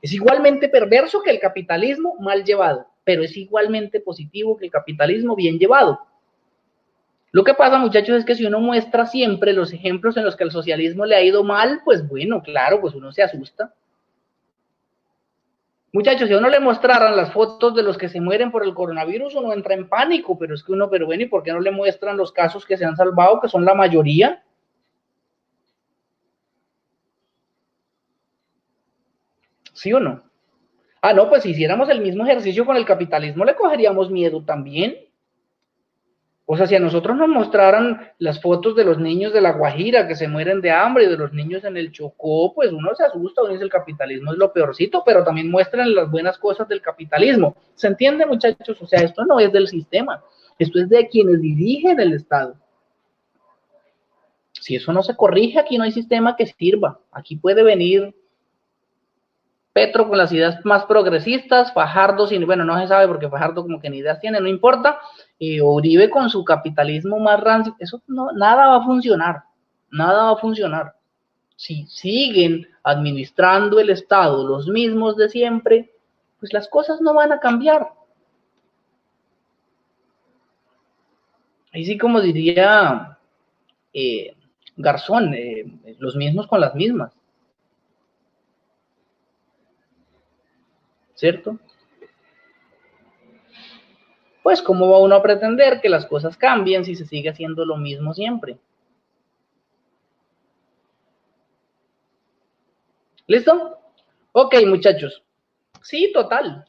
Es igualmente perverso que el capitalismo mal llevado, pero es igualmente positivo que el capitalismo bien llevado. Lo que pasa, muchachos, es que si uno muestra siempre los ejemplos en los que el socialismo le ha ido mal, pues bueno, claro, pues uno se asusta. Muchachos, si a uno le mostraran las fotos de los que se mueren por el coronavirus, uno entra en pánico, pero es que uno, pero bueno, ¿y por qué no le muestran los casos que se han salvado, que son la mayoría? ¿Sí o no? Ah, no, pues si hiciéramos el mismo ejercicio con el capitalismo, le cogeríamos miedo también. O sea, si a nosotros nos mostraran las fotos de los niños de La Guajira que se mueren de hambre y de los niños en el Chocó, pues uno se asusta, uno dice el capitalismo es lo peorcito, pero también muestran las buenas cosas del capitalismo. ¿Se entiende, muchachos? O sea, esto no es del sistema, esto es de quienes dirigen el Estado. Si eso no se corrige, aquí no hay sistema que sirva. Aquí puede venir Petro con las ideas más progresistas, Fajardo, bueno, no se sabe porque Fajardo como que ni ideas tiene, no importa, Uribe con su capitalismo más rancio, eso no, nada va a funcionar, nada va a funcionar. Si siguen administrando el Estado los mismos de siempre, pues las cosas no van a cambiar. Ahí sí, como diría Garzón, los mismos con las mismas. ¿Cierto? Pues, ¿cómo va uno a pretender que las cosas cambien si se sigue haciendo lo mismo siempre? ¿Listo? Ok, muchachos. Sí, total.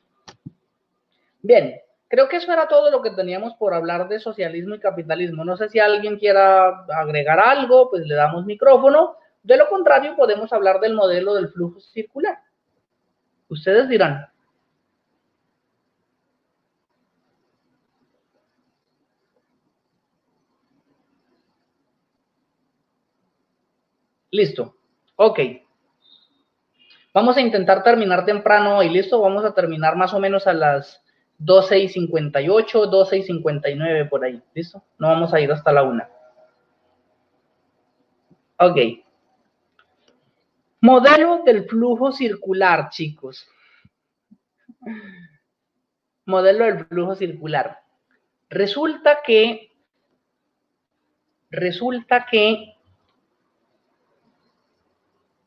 Bien, creo que eso era todo lo que teníamos por hablar de socialismo y capitalismo. No sé si alguien quiera agregar algo, pues le damos micrófono. De lo contrario, podemos hablar del modelo del flujo circular. Ustedes dirán. Listo. Ok. Vamos a intentar terminar temprano hoy, ¿listo? Vamos a terminar más o menos a las 12:58, 12:59 por ahí, ¿listo? No vamos a ir hasta la 1. Ok. Modelo del flujo circular, chicos. Modelo del flujo circular. Resulta que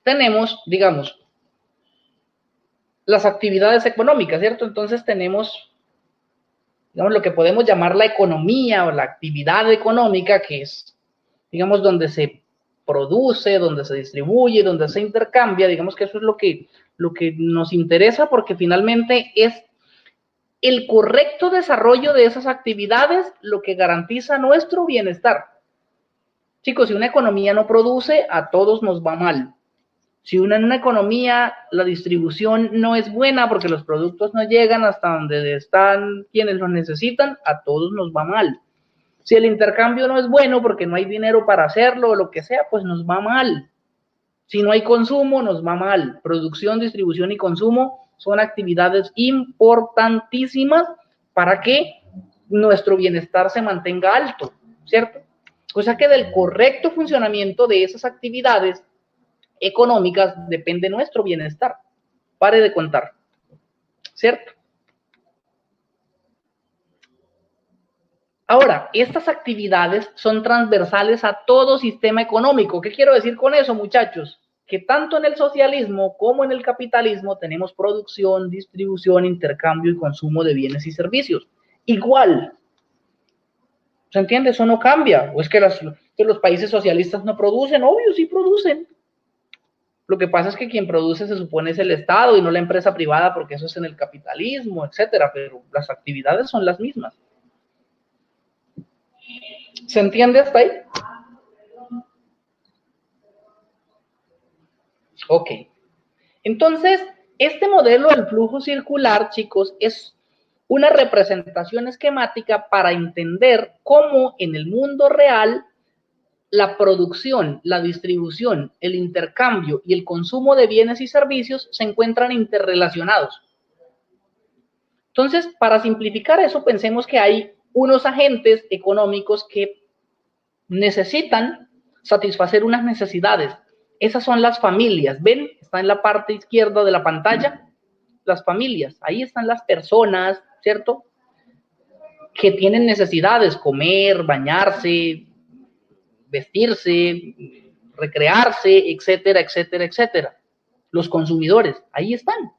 tenemos, digamos, las actividades económicas, ¿cierto? Entonces tenemos, digamos, lo que podemos llamar la economía o la actividad económica, que es, digamos, donde se produce, donde se distribuye, donde se intercambia, digamos que eso es lo que nos interesa porque finalmente es el correcto desarrollo de esas actividades lo que garantiza nuestro bienestar. Chicos, si una economía no produce, a todos nos va mal. Si en una economía la distribución no es buena porque los productos no llegan hasta donde están quienes los necesitan, a todos nos va mal. Si el intercambio no es bueno porque no hay dinero para hacerlo o lo que sea, pues nos va mal. Si no hay consumo, nos va mal. Producción, distribución y consumo son actividades importantísimas para que nuestro bienestar se mantenga alto, ¿cierto? O sea que del correcto funcionamiento de esas actividades económicas depende nuestro bienestar. Pare de contar, ¿cierto? Ahora, estas actividades son transversales a todo sistema económico. ¿Qué quiero decir con eso, muchachos? Que tanto en el socialismo como en el capitalismo tenemos producción, distribución, intercambio y consumo de bienes y servicios. Igual. ¿Se entiende? Eso no cambia. ¿O es que los países socialistas no producen? Obvio, sí producen. Lo que pasa es que quien produce se supone es el Estado y no la empresa privada porque eso es en el capitalismo, etcétera, pero las actividades son las mismas. ¿Se entiende hasta ahí? Ok. Entonces, este modelo del flujo circular, chicos, es una representación esquemática para entender cómo en el mundo real la producción, la distribución, el intercambio y el consumo de bienes y servicios se encuentran interrelacionados. Entonces, para simplificar eso, pensemos que hay unos agentes económicos que necesitan satisfacer unas necesidades. Esas son las familias. ¿Ven? Está en la parte izquierda de la pantalla. Las familias. Ahí están las personas, ¿cierto? Que tienen necesidades, comer, bañarse, vestirse, recrearse, etcétera, etcétera, etcétera. Los consumidores, ahí están.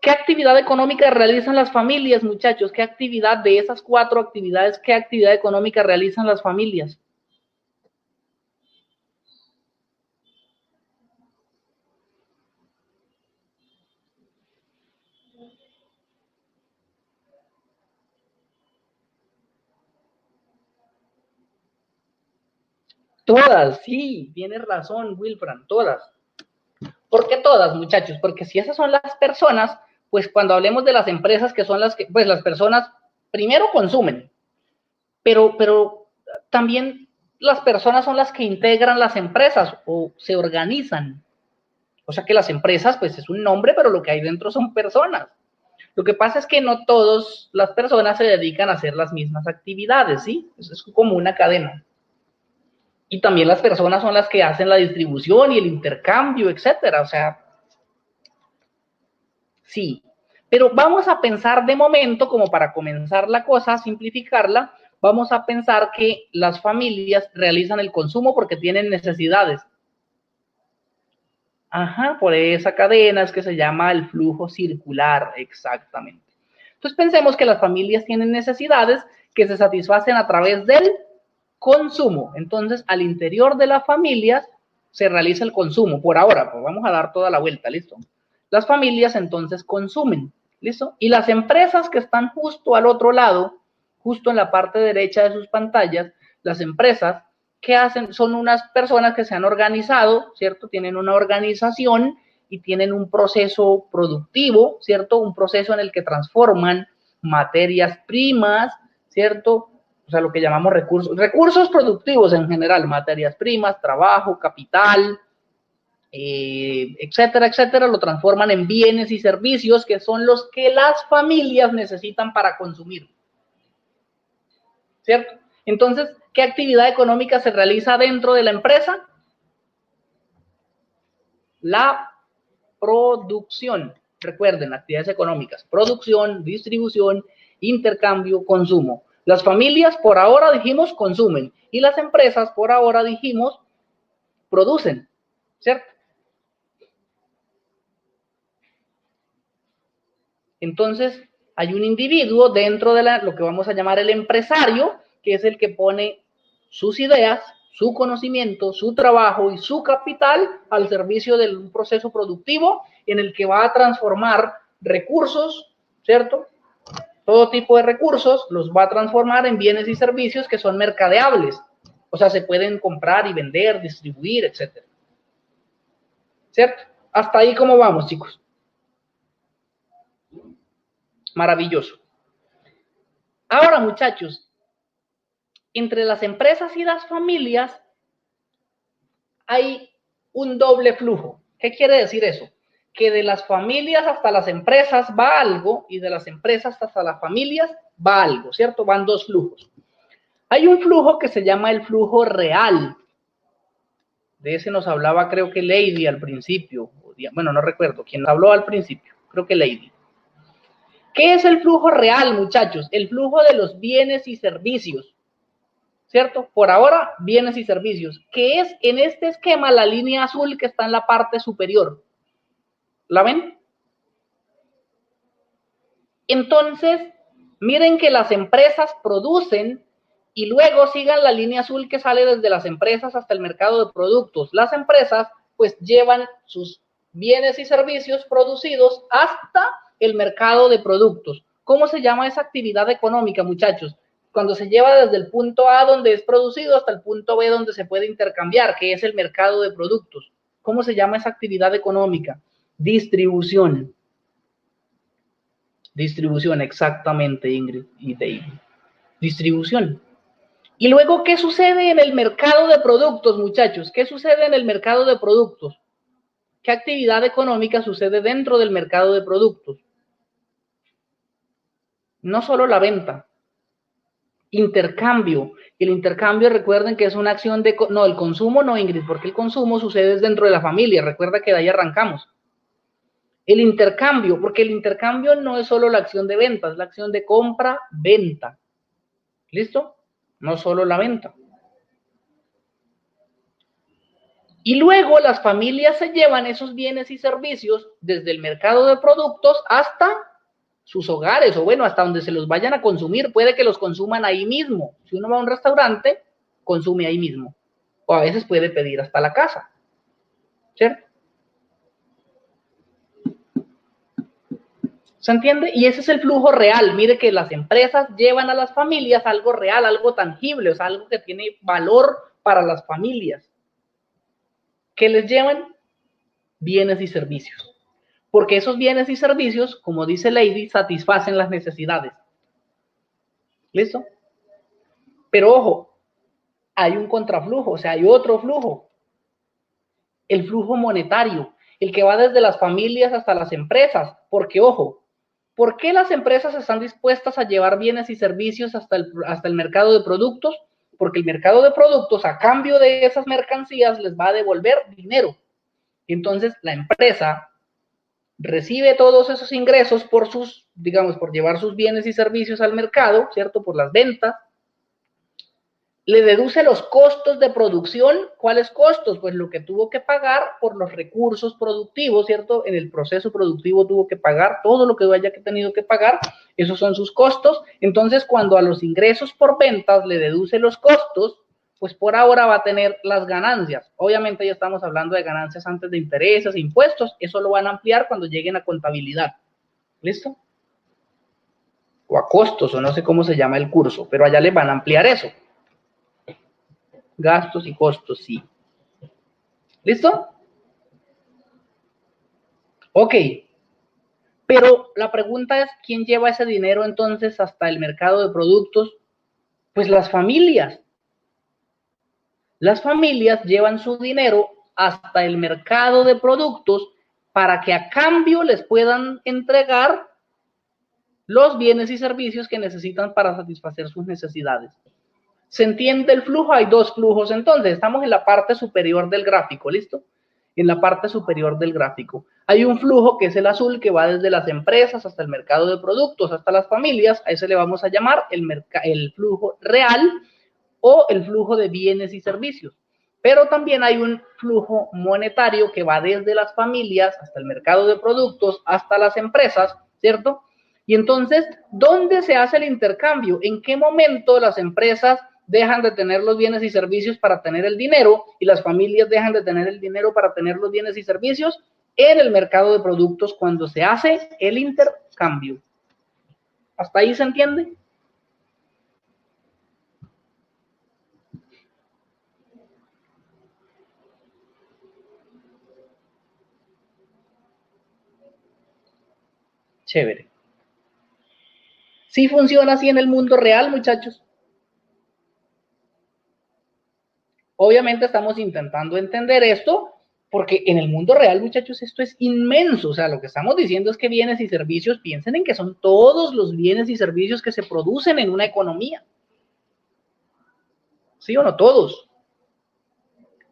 ¿Qué actividad económica realizan las familias, muchachos? ¿Qué actividad de esas 4 actividades, qué actividad económica realizan las familias? Todas, sí, tienes razón, Wilfran, todas. ¿Por qué todas, muchachos? Porque si esas son las personas, pues cuando hablemos de las empresas que son las que, pues las personas primero consumen, pero también las personas son las que integran las empresas o se organizan. O sea que las empresas, pues es un nombre, pero lo que hay dentro son personas. Lo que pasa es que no todas las personas se dedican a hacer las mismas actividades, ¿sí? Eso es como una cadena. Y también las personas son las que hacen la distribución y el intercambio, etcétera. O sea, sí. Pero vamos a pensar de momento, como para comenzar la cosa, simplificarla, vamos a pensar que las familias realizan el consumo porque tienen necesidades. Ajá, por esa cadena es que se llama el flujo circular, exactamente. Entonces pensemos que las familias tienen necesidades que se satisfacen a través del consumo. Entonces, al interior de las familias se realiza el consumo. Por ahora, pues vamos a dar toda la vuelta, ¿listo? Las familias entonces consumen, ¿listo? Y las empresas que están justo al otro lado, justo en la parte derecha de sus pantallas, las empresas que hacen son unas personas que se han organizado, ¿cierto? Tienen una organización y tienen un proceso productivo, ¿cierto? Un proceso en el que transforman materias primas, ¿cierto? O sea, lo que llamamos recursos productivos en general, materias primas, trabajo, capital, etcétera, etcétera, lo transforman en bienes y servicios que son los que las familias necesitan para consumir, ¿cierto? Entonces, ¿qué actividad económica se realiza dentro de la empresa? La producción. Recuerden, actividades económicas, producción, distribución, intercambio, consumo. Las familias por ahora dijimos consumen y las empresas por ahora dijimos producen, ¿cierto? Entonces, hay un individuo dentro de lo que vamos a llamar el empresario, que es el que pone sus ideas, su conocimiento, su trabajo y su capital al servicio de un proceso productivo en el que va a transformar recursos, ¿cierto? Todo tipo de recursos los va a transformar en bienes y servicios que son mercadeables. O sea, se pueden comprar y vender, distribuir, etcétera. ¿Cierto? Hasta ahí, ¿cómo vamos, chicos? Maravilloso. Ahora, muchachos, entre las empresas y las familias hay un doble flujo. ¿Qué quiere decir eso? Que de las familias hasta las empresas va algo y de las empresas hasta las familias va algo, ¿cierto? Van dos flujos. Hay un flujo que se llama el flujo real. De ese nos hablaba, creo que Lady al principio. Bueno, no recuerdo quién habló al principio. Creo que Lady. ¿Qué es el flujo real, muchachos? El flujo de los bienes y servicios, ¿cierto? Por ahora, bienes y servicios, que es en este esquema la línea azul que está en la parte superior. ¿La ven? Entonces, miren que las empresas producen y luego sigan la línea azul que sale desde las empresas hasta el mercado de productos. Las empresas pues llevan sus bienes y servicios producidos hasta el mercado de productos. ¿Cómo se llama esa actividad económica, muchachos? Cuando se lleva desde el punto A donde es producido hasta el punto B donde se puede intercambiar, que es el mercado de productos. ¿Cómo se llama esa actividad económica? Distribución. Distribución, exactamente, Ingrid y David. Distribución. Y luego, ¿qué sucede en el mercado de productos, muchachos? ¿Qué sucede en el mercado de productos? ¿Qué actividad económica sucede dentro del mercado de productos? No solo la venta, intercambio. El intercambio, recuerden que es una acción de... No, el consumo no, Ingrid, porque el consumo sucede dentro de la familia. Recuerda que de ahí arrancamos. El intercambio, porque el intercambio no es solo la acción de venta, es la acción de compra-venta. ¿Listo? No solo la venta. Y luego las familias se llevan esos bienes y servicios desde el mercado de productos hasta sus hogares, o bueno, hasta donde se los vayan a consumir. Puede que los consuman ahí mismo. Si uno va a un restaurante, consume ahí mismo. O a veces puede pedir hasta la casa, ¿cierto? ¿Se entiende? Y ese es el flujo real. Mire que las empresas llevan a las familias algo real, algo tangible, o sea, algo que tiene valor para las familias. ¿Qué les llevan? Bienes y servicios. Porque esos bienes y servicios, como dice Lady, satisfacen las necesidades. ¿Listo? Pero ojo, hay un contraflujo, o sea, hay otro flujo. El flujo monetario, el que va desde las familias hasta las empresas. Porque, ojo, ¿por qué las empresas están dispuestas a llevar bienes y servicios hasta el mercado de productos? Porque el mercado de productos, a cambio de esas mercancías, les va a devolver dinero. Entonces, la empresa recibe todos esos ingresos por sus, digamos, por llevar sus bienes y servicios al mercado, ¿cierto? Por las ventas. Le deduce los costos de producción. ¿Cuáles costos? Pues lo que tuvo que pagar por los recursos productivos, ¿cierto? En el proceso productivo tuvo que pagar todo lo que haya tenido que pagar. Esos son sus costos. Entonces, cuando a los ingresos por ventas le deduce los costos, pues por ahora va a tener las ganancias. Obviamente ya estamos hablando de ganancias antes de intereses, impuestos. Eso lo van a ampliar cuando lleguen a contabilidad. ¿Listo? O a costos, o no sé cómo se llama el curso, pero allá les van a ampliar eso. Gastos y costos, sí. ¿Listo? Ok. Pero la pregunta es, ¿quién lleva ese dinero entonces hasta el mercado de productos? Pues las familias. Las familias llevan su dinero hasta el mercado de productos para que a cambio les puedan entregar los bienes y servicios que necesitan para satisfacer sus necesidades. ¿Se entiende el flujo? Hay dos flujos entonces. Estamos en la parte superior del gráfico, ¿listo? En la parte superior del gráfico. Hay un flujo que es el azul, que va desde las empresas hasta el mercado de productos, hasta las familias. A ese le vamos a llamar el flujo real o el flujo de bienes y servicios. Pero también hay un flujo monetario que va desde las familias hasta el mercado de productos, hasta las empresas, ¿cierto? Y entonces, ¿dónde se hace el intercambio? ¿En qué momento las empresas dejan de tener los bienes y servicios para tener el dinero y las familias dejan de tener el dinero para tener los bienes y servicios? En el mercado de productos, cuando se hace el intercambio. ¿Hasta ahí se entiende? Chévere. ¿Sí funciona así en el mundo real, muchachos? Obviamente estamos intentando entender esto porque en el mundo real, muchachos, esto es inmenso. O sea, lo que estamos diciendo es que bienes y servicios, piensen en que son todos los bienes y servicios que se producen en una economía. ¿Sí o no? Todos.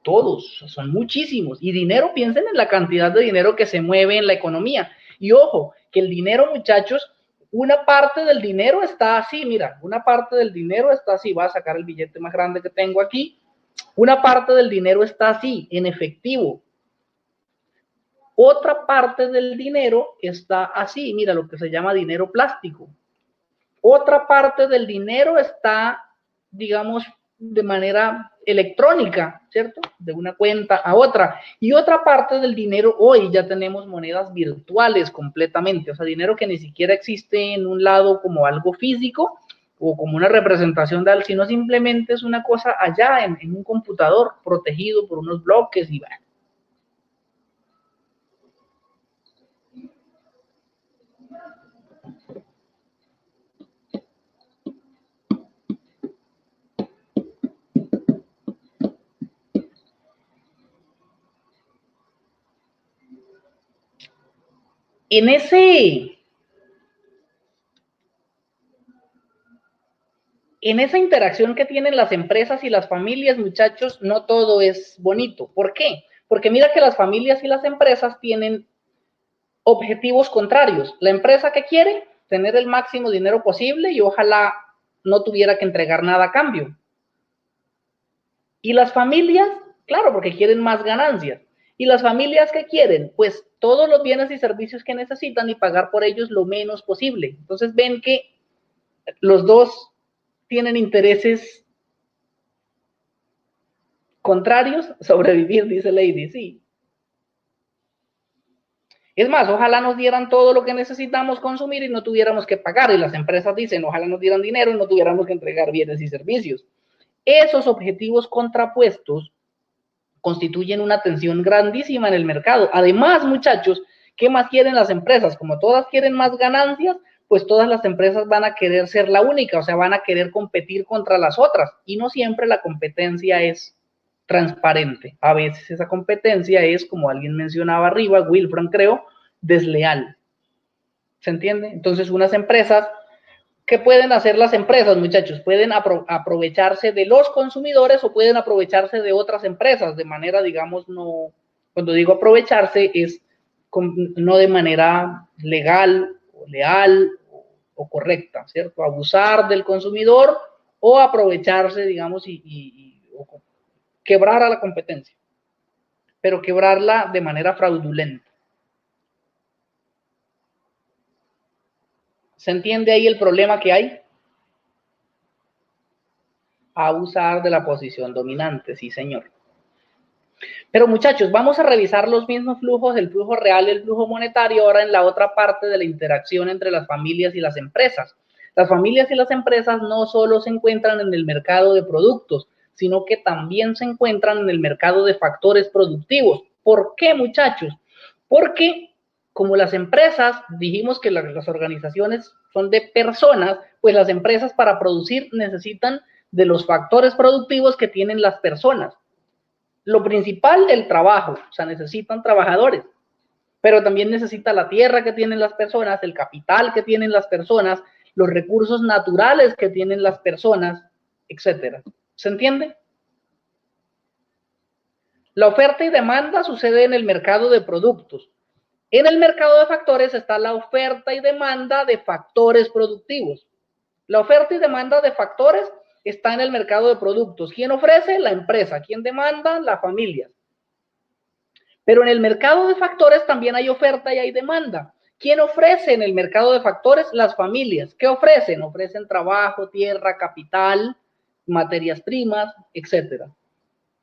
Todos. Son muchísimos. Y dinero, piensen en la cantidad de dinero que se mueve en la economía. Y ojo, que el dinero, muchachos, una parte del dinero está así, mira, una parte del dinero está así. Voy a sacar el billete más grande que tengo aquí. Una parte del dinero está así, en efectivo. Otra parte del dinero está así, mira, lo que se llama dinero plástico. Otra parte del dinero está, digamos, de manera electrónica, ¿cierto? De una cuenta a otra. Y otra parte del dinero, hoy ya tenemos monedas virtuales completamente, o sea, dinero que ni siquiera existe en un lado como algo físico o como una representación de algo, sino simplemente es una cosa allá en un computador protegido por unos bloques y bueno. En esa interacción que tienen las empresas y las familias, muchachos, no todo es bonito. ¿Por qué? Porque mira que las familias y las empresas tienen objetivos contrarios. La empresa que quiere tener el máximo dinero posible y ojalá no tuviera que entregar nada a cambio. Y las familias, Claro, porque quieren más ganancias. ¿Y las familias qué quieren? Pues todos los bienes y servicios que necesitan y pagar por ellos lo menos posible. Entonces ven que los dos tienen intereses contrarios. Sobrevivir, dice Lady, sí. Es más, ojalá nos dieran todo lo que necesitamos consumir y no tuviéramos que pagar. Y las empresas dicen, ojalá nos dieran dinero y no tuviéramos que entregar bienes y servicios. Esos objetivos contrapuestos constituyen una tensión grandísima en el mercado. Además, muchachos, ¿qué más quieren las empresas? Como todas quieren más ganancias, pues todas las empresas van a querer ser la única, o sea, van a querer competir contra las otras. Y no siempre la competencia es transparente. A veces esa competencia es, como alguien mencionaba arriba, Wilfran creo, desleal. ¿Se entiende? Entonces, unas empresas, ¿qué pueden hacer las empresas, muchachos? Pueden aprovecharse de los consumidores o pueden aprovecharse de otras empresas de manera, digamos, no, cuando digo aprovecharse es no de manera legal o leal o correcta, ¿cierto? Abusar del consumidor o aprovecharse, digamos, o quebrar a la competencia, pero quebrarla de manera fraudulenta. ¿Se entiende ahí el problema que hay? Abusar de la posición dominante, sí señor. Pero muchachos, vamos a revisar los mismos flujos, el flujo real y el flujo monetario, ahora en la otra parte de la interacción entre las familias y las empresas. Las familias y las empresas no solo se encuentran en el mercado de productos, sino que también se encuentran en el mercado de factores productivos. ¿Por qué, muchachos? Porque como las empresas, dijimos que las organizaciones son de personas, pues las empresas para producir necesitan de los factores productivos que tienen las personas. Lo principal, el trabajo, o sea, necesitan trabajadores, pero también necesita la tierra que tienen las personas, el capital que tienen las personas, los recursos naturales que tienen las personas, etcétera. ¿Se entiende? La oferta y demanda sucede en el mercado de productos. En el mercado de factores está la oferta y demanda de factores productivos. La oferta y demanda de factores está en el mercado de productos. ¿Quién ofrece? La empresa. ¿Quién demanda? La familia. Pero en el mercado de factores también hay oferta y hay demanda. ¿Quién ofrece en el mercado de factores? Las familias. ¿Qué ofrecen? Ofrecen trabajo, tierra, capital, materias primas, etcétera.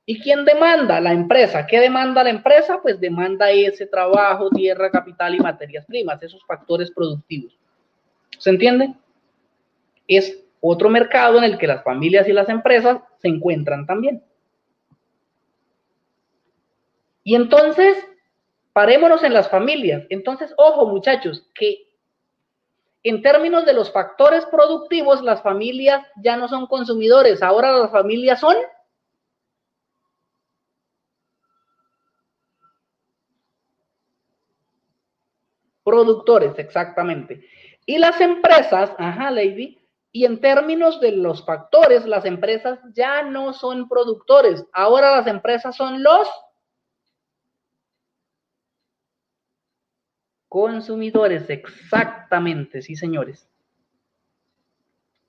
¿Y quién demanda? La empresa. ¿Qué demanda la empresa? Pues demanda ese trabajo, tierra, capital y materias primas, esos factores productivos. ¿Se entiende? Es otro mercado en el que las familias y las empresas se encuentran también. Y entonces, parémonos en las familias. Entonces, ojo, muchachos, que en términos de los factores productivos, las familias ya no son consumidores, ahora las familias son productores, exactamente. Y las empresas, ajá, Lady, y en términos de los factores, las empresas ya no son productores, ahora las empresas son los consumidores, exactamente, sí, señores.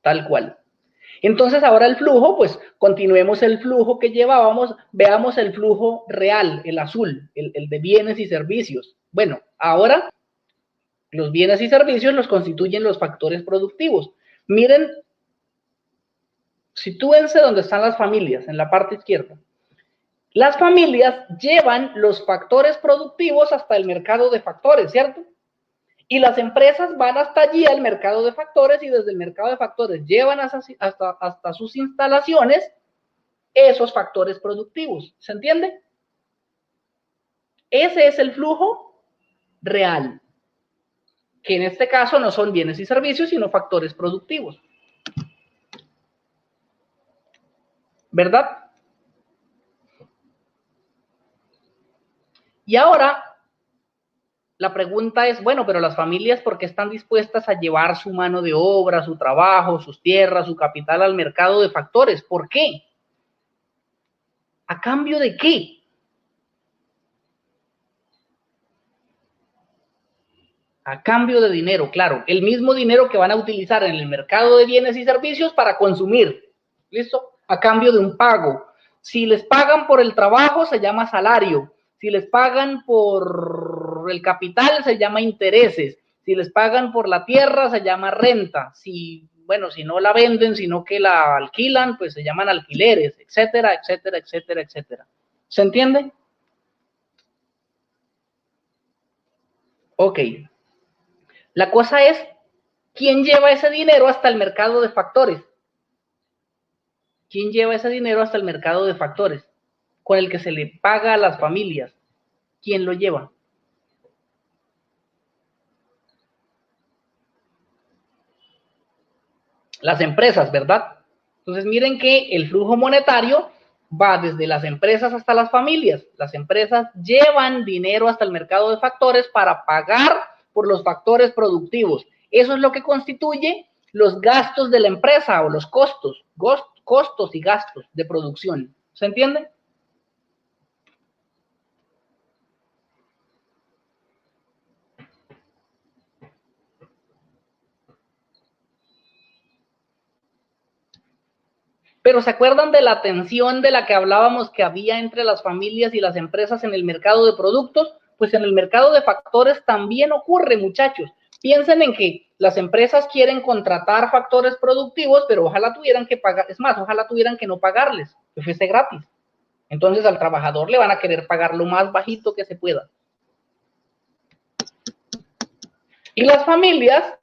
Tal cual. Entonces, ahora el flujo, pues continuemos el flujo que llevábamos, veamos el flujo real, el azul, el de bienes y servicios. Bueno, ahora los bienes y servicios los constituyen los factores productivos. Miren, sitúense donde están las familias, en la parte izquierda. Las familias llevan los factores productivos hasta el mercado de factores, ¿cierto? Y las empresas van hasta allí al mercado de factores y desde el mercado de factores llevan hasta sus instalaciones esos factores productivos. ¿Se entiende? Ese es el flujo real, que en este caso no son bienes y servicios, sino factores productivos. ¿Verdad? Y ahora la pregunta es, bueno, pero las familias, ¿por qué están dispuestas a llevar su mano de obra, su trabajo, sus tierras, su capital al mercado de factores? ¿Por qué? ¿A cambio de qué? A cambio de dinero, claro, el mismo dinero que van a utilizar en el mercado de bienes y servicios para consumir, ¿listo? A cambio de un pago, Si les pagan por el trabajo, se llama salario. Si les pagan por el capital, se llama intereses. Si les pagan por la tierra, se llama renta. Si no la venden, sino que la alquilan, pues se llaman alquileres, etcétera, etcétera, etcétera, etcétera. ¿Se entiende? Ok. La cosa es, ¿quién lleva ese dinero hasta el mercado de factores? ¿Quién lleva ese dinero hasta el mercado de factores? Con el que se le paga a las familias. ¿Quién lo lleva? Las empresas, ¿verdad? Entonces miren que el flujo monetario va desde las empresas hasta las familias. Las empresas llevan dinero hasta el mercado de factores para pagar por los factores productivos. Eso es lo que constituye los gastos de la empresa o los costos y gastos de producción. ¿Se entiende? Pero ¿se acuerdan de la tensión de la que hablábamos que había entre las familias y las empresas en el mercado de productos? Pues en el mercado de factores también ocurre, muchachos. Piensen en que las empresas quieren contratar factores productivos, pero ojalá tuvieran que pagar, es más, ojalá tuvieran que no pagarles, que fuese gratis. Entonces al trabajador le van a querer pagar lo más bajito que se pueda. Y las familias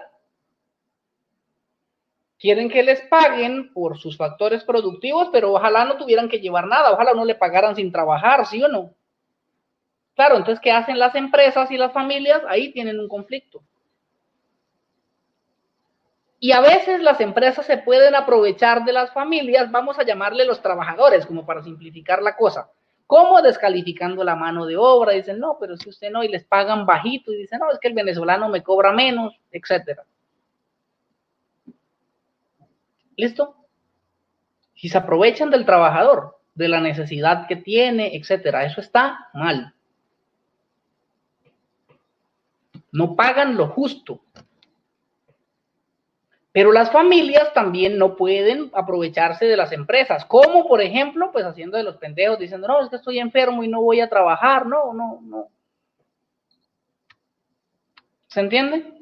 quieren que les paguen por sus factores productivos, pero ojalá no tuvieran que llevar nada, ojalá no le pagaran sin trabajar, ¿sí o no? Claro, entonces, ¿qué hacen las empresas y las familias? Ahí tienen un conflicto. Y a veces las empresas se pueden aprovechar de las familias, vamos a llamarle los trabajadores, como para simplificar la cosa. ¿Cómo? Descalificando la mano de obra, dicen, no, pero si usted no, y les pagan bajito, y dicen, no, es que el venezolano me cobra menos, etcétera. ¿Listo? Si se aprovechan del trabajador, de la necesidad que tiene, etcétera, eso está mal. No pagan lo justo. Pero las familias también no pueden aprovecharse de las empresas, como por ejemplo, pues haciendo de los pendejos, diciendo, no, es que estoy enfermo y no voy a trabajar, no. ¿Se entiende?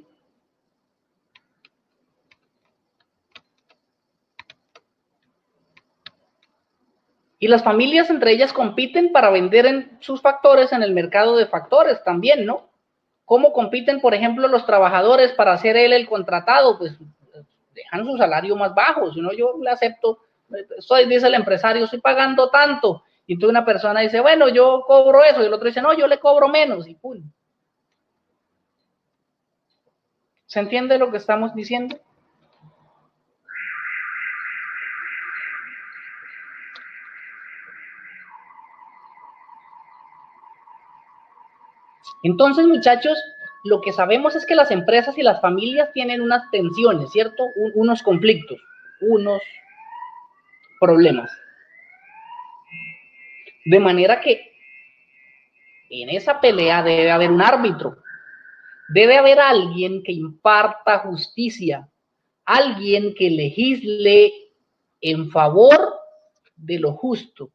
Y las familias entre ellas compiten para vender en sus factores en el mercado de factores también, ¿no? ¿Cómo compiten, por ejemplo, los trabajadores para ser él el contratado? Pues dejan su salario más bajo, si no yo le acepto, dice el empresario, estoy pagando tanto, y entonces una persona dice, bueno, yo cobro eso, y el otro dice, no, yo le cobro menos, y pum. ¿Se entiende lo que estamos diciendo? Entonces, muchachos, lo que sabemos es que las empresas y las familias tienen unas tensiones, ¿cierto? Unos conflictos, unos problemas. De manera que en esa pelea debe haber un árbitro, debe haber alguien que imparta justicia, alguien que legisle en favor de lo justo,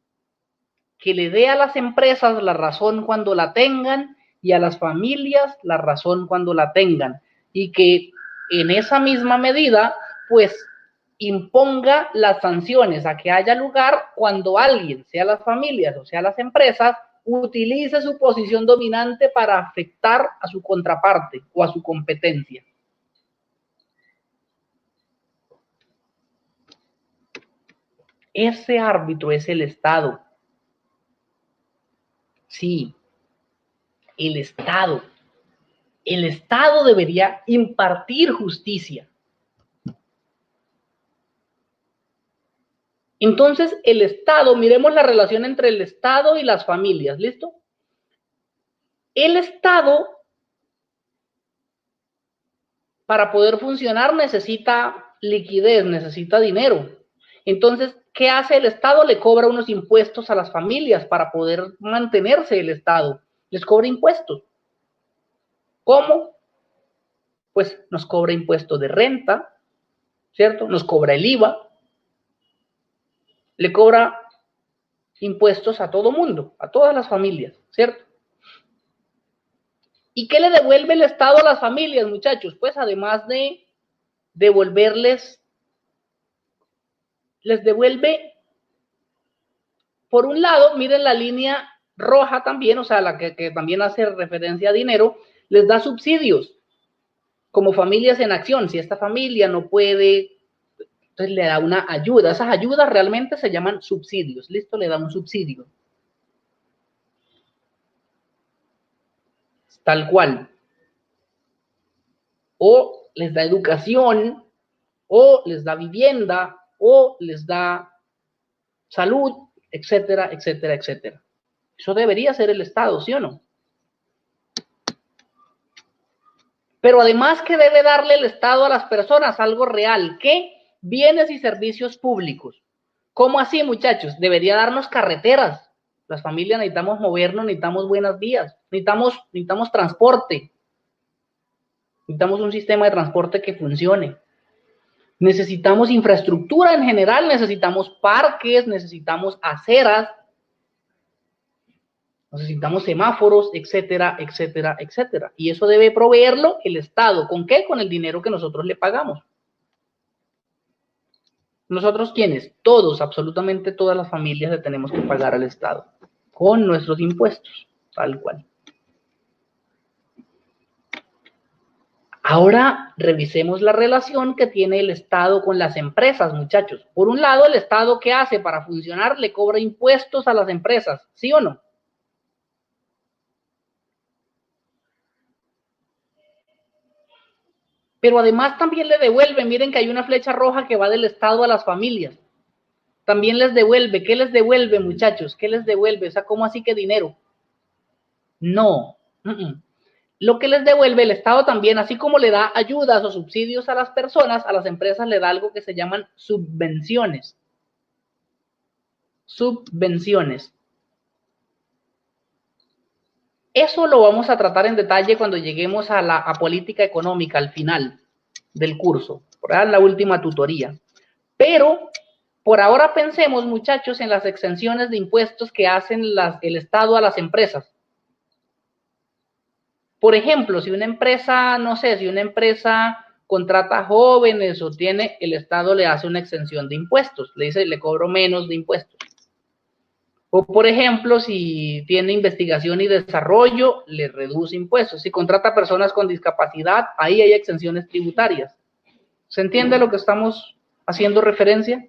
que le dé a las empresas la razón cuando la tengan y a las familias la razón cuando la tengan, y que en esa misma medida, pues, imponga las sanciones a que haya lugar cuando alguien, sea las familias o sea las empresas, utilice su posición dominante para afectar a su contraparte o a su competencia. Ese árbitro es el Estado. Sí, el Estado. El Estado debería impartir justicia. Entonces, el Estado, miremos la relación entre el Estado y las familias, ¿listo? El Estado, para poder funcionar, necesita liquidez, necesita dinero. Entonces, ¿qué hace el Estado? Le cobra unos impuestos a las familias para poder mantenerse el Estado. Les cobra impuestos. ¿Cómo? Pues nos cobra impuesto de renta, ¿cierto? Nos cobra el IVA, le cobra impuestos a todo mundo, a todas las familias, ¿cierto? ¿Y qué le devuelve el Estado a las familias, muchachos? Pues además de devolverles, les devuelve, por un lado, miren la línea roja también, o sea, la que también hace referencia a dinero, les da subsidios, como familias en acción. Si esta familia no puede, entonces le da una ayuda. Esas ayudas realmente se llaman subsidios. Listo, le da un subsidio. Tal cual. O les da educación, o les da vivienda, o les da salud, etcétera, etcétera, etcétera. Eso debería ser el Estado, ¿sí o no? Pero además, ¿qué debe darle el Estado a las personas? Algo real. ¿Qué? Bienes y servicios públicos. ¿Cómo así, muchachos? Debería darnos carreteras. Las familias necesitamos movernos, necesitamos buenas vías, necesitamos transporte. Necesitamos un sistema de transporte que funcione. Necesitamos infraestructura en general, necesitamos parques, necesitamos aceras, necesitamos semáforos, etcétera, etcétera, etcétera. Y eso debe proveerlo el Estado. ¿Con qué? Con el dinero que nosotros le pagamos. ¿Nosotros quiénes? Todos, absolutamente todas las familias le tenemos que pagar al Estado. Con nuestros impuestos, tal cual. Ahora revisemos la relación que tiene el Estado con las empresas, muchachos. Por un lado, el Estado, ¿qué hace para funcionar? Le cobra impuestos a las empresas, ¿sí o no? Pero además también le devuelve. Miren que hay una flecha roja que va del Estado a las familias. También les devuelve. ¿Qué les devuelve, muchachos? ¿Qué les devuelve? O sea, ¿cómo así que dinero? No. Lo que les devuelve el Estado también, así como le da ayudas o subsidios a las personas, a las empresas le da algo que se llaman subvenciones. Subvenciones. Eso lo vamos a tratar en detalle cuando lleguemos a política económica al final del curso, por ahí la última tutoría. Pero por ahora pensemos, muchachos, en las exenciones de impuestos que hacen el Estado a las empresas. Por ejemplo, si una empresa, no sé, si una empresa contrata jóvenes o tiene, el Estado le hace una exención de impuestos, le dice, le cobro menos de impuestos. O, por ejemplo, si tiene investigación y desarrollo, le reduce impuestos. Si contrata personas con discapacidad, ahí hay exenciones tributarias. ¿Se entiende lo que estamos haciendo referencia?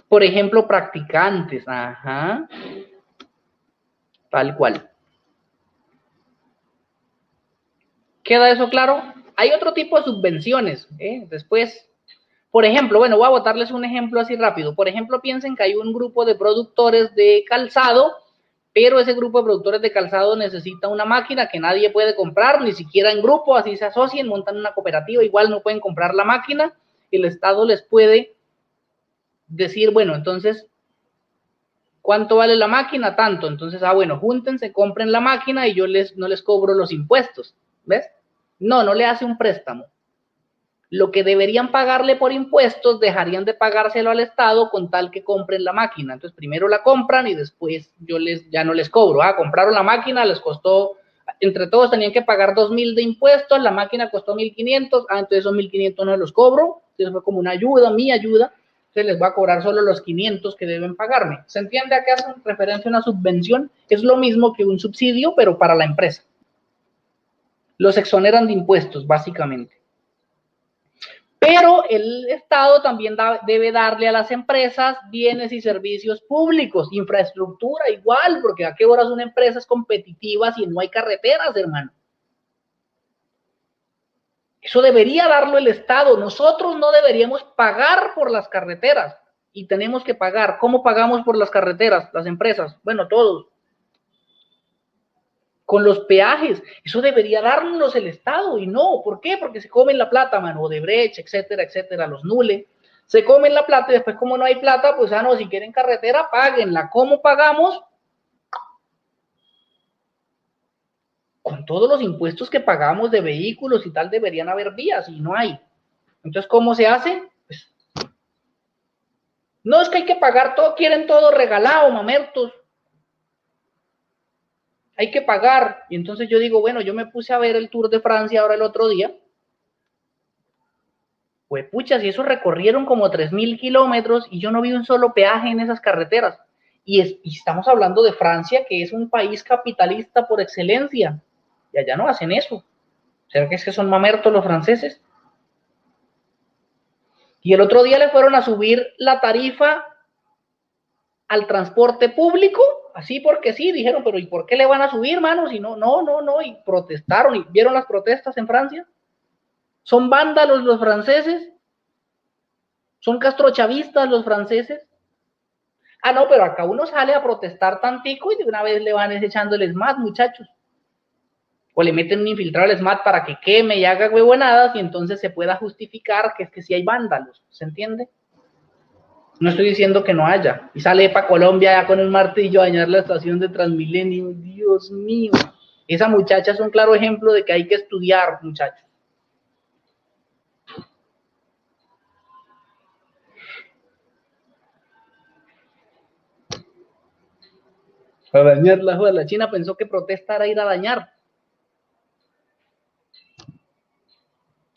Por ejemplo, practicantes. Ajá. Tal cual. ¿Queda eso claro? Hay otro tipo de subvenciones. Después, por ejemplo, bueno, voy a botarles un ejemplo así rápido. Por ejemplo, piensen que hay un grupo de productores de calzado, pero ese grupo de productores de calzado necesita una máquina que nadie puede comprar, ni siquiera en grupo, así se asocien, montan una cooperativa, igual no pueden comprar la máquina, el Estado les puede decir, bueno, entonces, ¿cuánto vale la máquina? Tanto. Entonces, bueno, júntense, compren la máquina y yo no les cobro los impuestos, ¿ves? No le hace un préstamo. Lo que deberían pagarle por impuestos, dejarían de pagárselo al Estado con tal que compren la máquina. Entonces, primero la compran y después ya no les cobro. Compraron la máquina, les costó, entre todos tenían que pagar 2,000 de impuestos, la máquina costó 1,500, entonces esos 1,500 no los cobro, entonces fue como una ayuda, mi ayuda, entonces les va a cobrar solo los 500 que deben pagarme. ¿Se entiende a qué hace referencia una subvención? Es lo mismo que un subsidio, pero para la empresa. Los exoneran de impuestos, básicamente. Pero el Estado también debe darle a las empresas bienes y servicios públicos, infraestructura igual, porque a qué horas una empresa es competitiva si no hay carreteras, hermano. Eso debería darlo el Estado. Nosotros no deberíamos pagar por las carreteras y tenemos que pagar. ¿Cómo pagamos por las carreteras? Las empresas, bueno, todos. Con los peajes, eso debería darnos el Estado y no, ¿por qué? Porque se comen la plata, mano, Odebrecht, etcétera, etcétera, los nules, se comen la plata y después como no hay plata, pues no, si quieren carretera, páguenla. ¿Cómo pagamos? Con todos los impuestos que pagamos de vehículos y tal, deberían haber vías y no hay. Entonces, ¿cómo se hace? Pues No, es que hay que pagar todo, quieren todo regalado, mamertos. Hay que pagar. Y entonces yo digo, bueno, yo me puse a ver el Tour de Francia ahora el otro día. Pues pucha, si eso recorrieron como 3.000 kilómetros y yo no vi un solo peaje en esas carreteras. Y estamos hablando de Francia, que es un país capitalista por excelencia. Y allá no hacen eso. ¿Será que es que son mamertos los franceses? Y el otro día le fueron a subir la tarifa al transporte público, así porque sí, dijeron, pero ¿y por qué le van a subir, mano? Si no, y protestaron, y vieron las protestas en Francia. Son vándalos los franceses, son castrochavistas los franceses. Ah, no, pero acá uno sale a protestar tantico y de una vez le van echando el SMAT, muchachos. O le meten un infiltrado al SMAT para que queme y haga huevonadas y entonces se pueda justificar que es que sí hay vándalos, ¿se entiende? No estoy diciendo que no haya. Y sale para Colombia ya con el martillo a dañar la estación de Transmilenio. Dios mío. Esa muchacha es un claro ejemplo de que hay que estudiar, muchachos. Para dañar la joda. La China pensó que protesta era ir a dañar.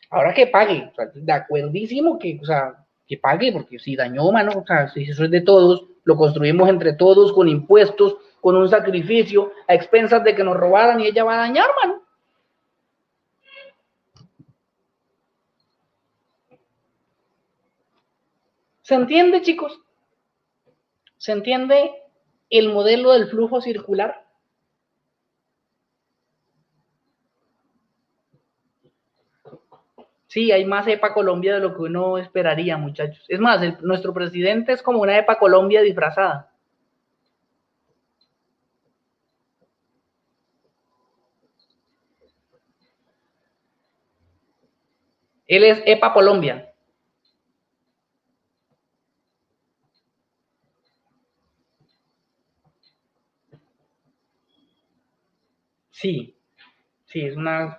Ahora que pague. O sea, de acuerdísimo que, o sea, que pague, porque si dañó, mano, o sea, si eso es de todos, lo construimos entre todos con impuestos, con un sacrificio, a expensas de que nos robaran y ella va a dañar, mano. ¿Se entiende, chicos? ¿Se entiende el modelo del flujo circular? Sí, hay más EPA Colombia de lo que uno esperaría, muchachos. Es más, nuestro presidente es como una EPA Colombia disfrazada. Él es EPA Colombia. Sí, sí, es una...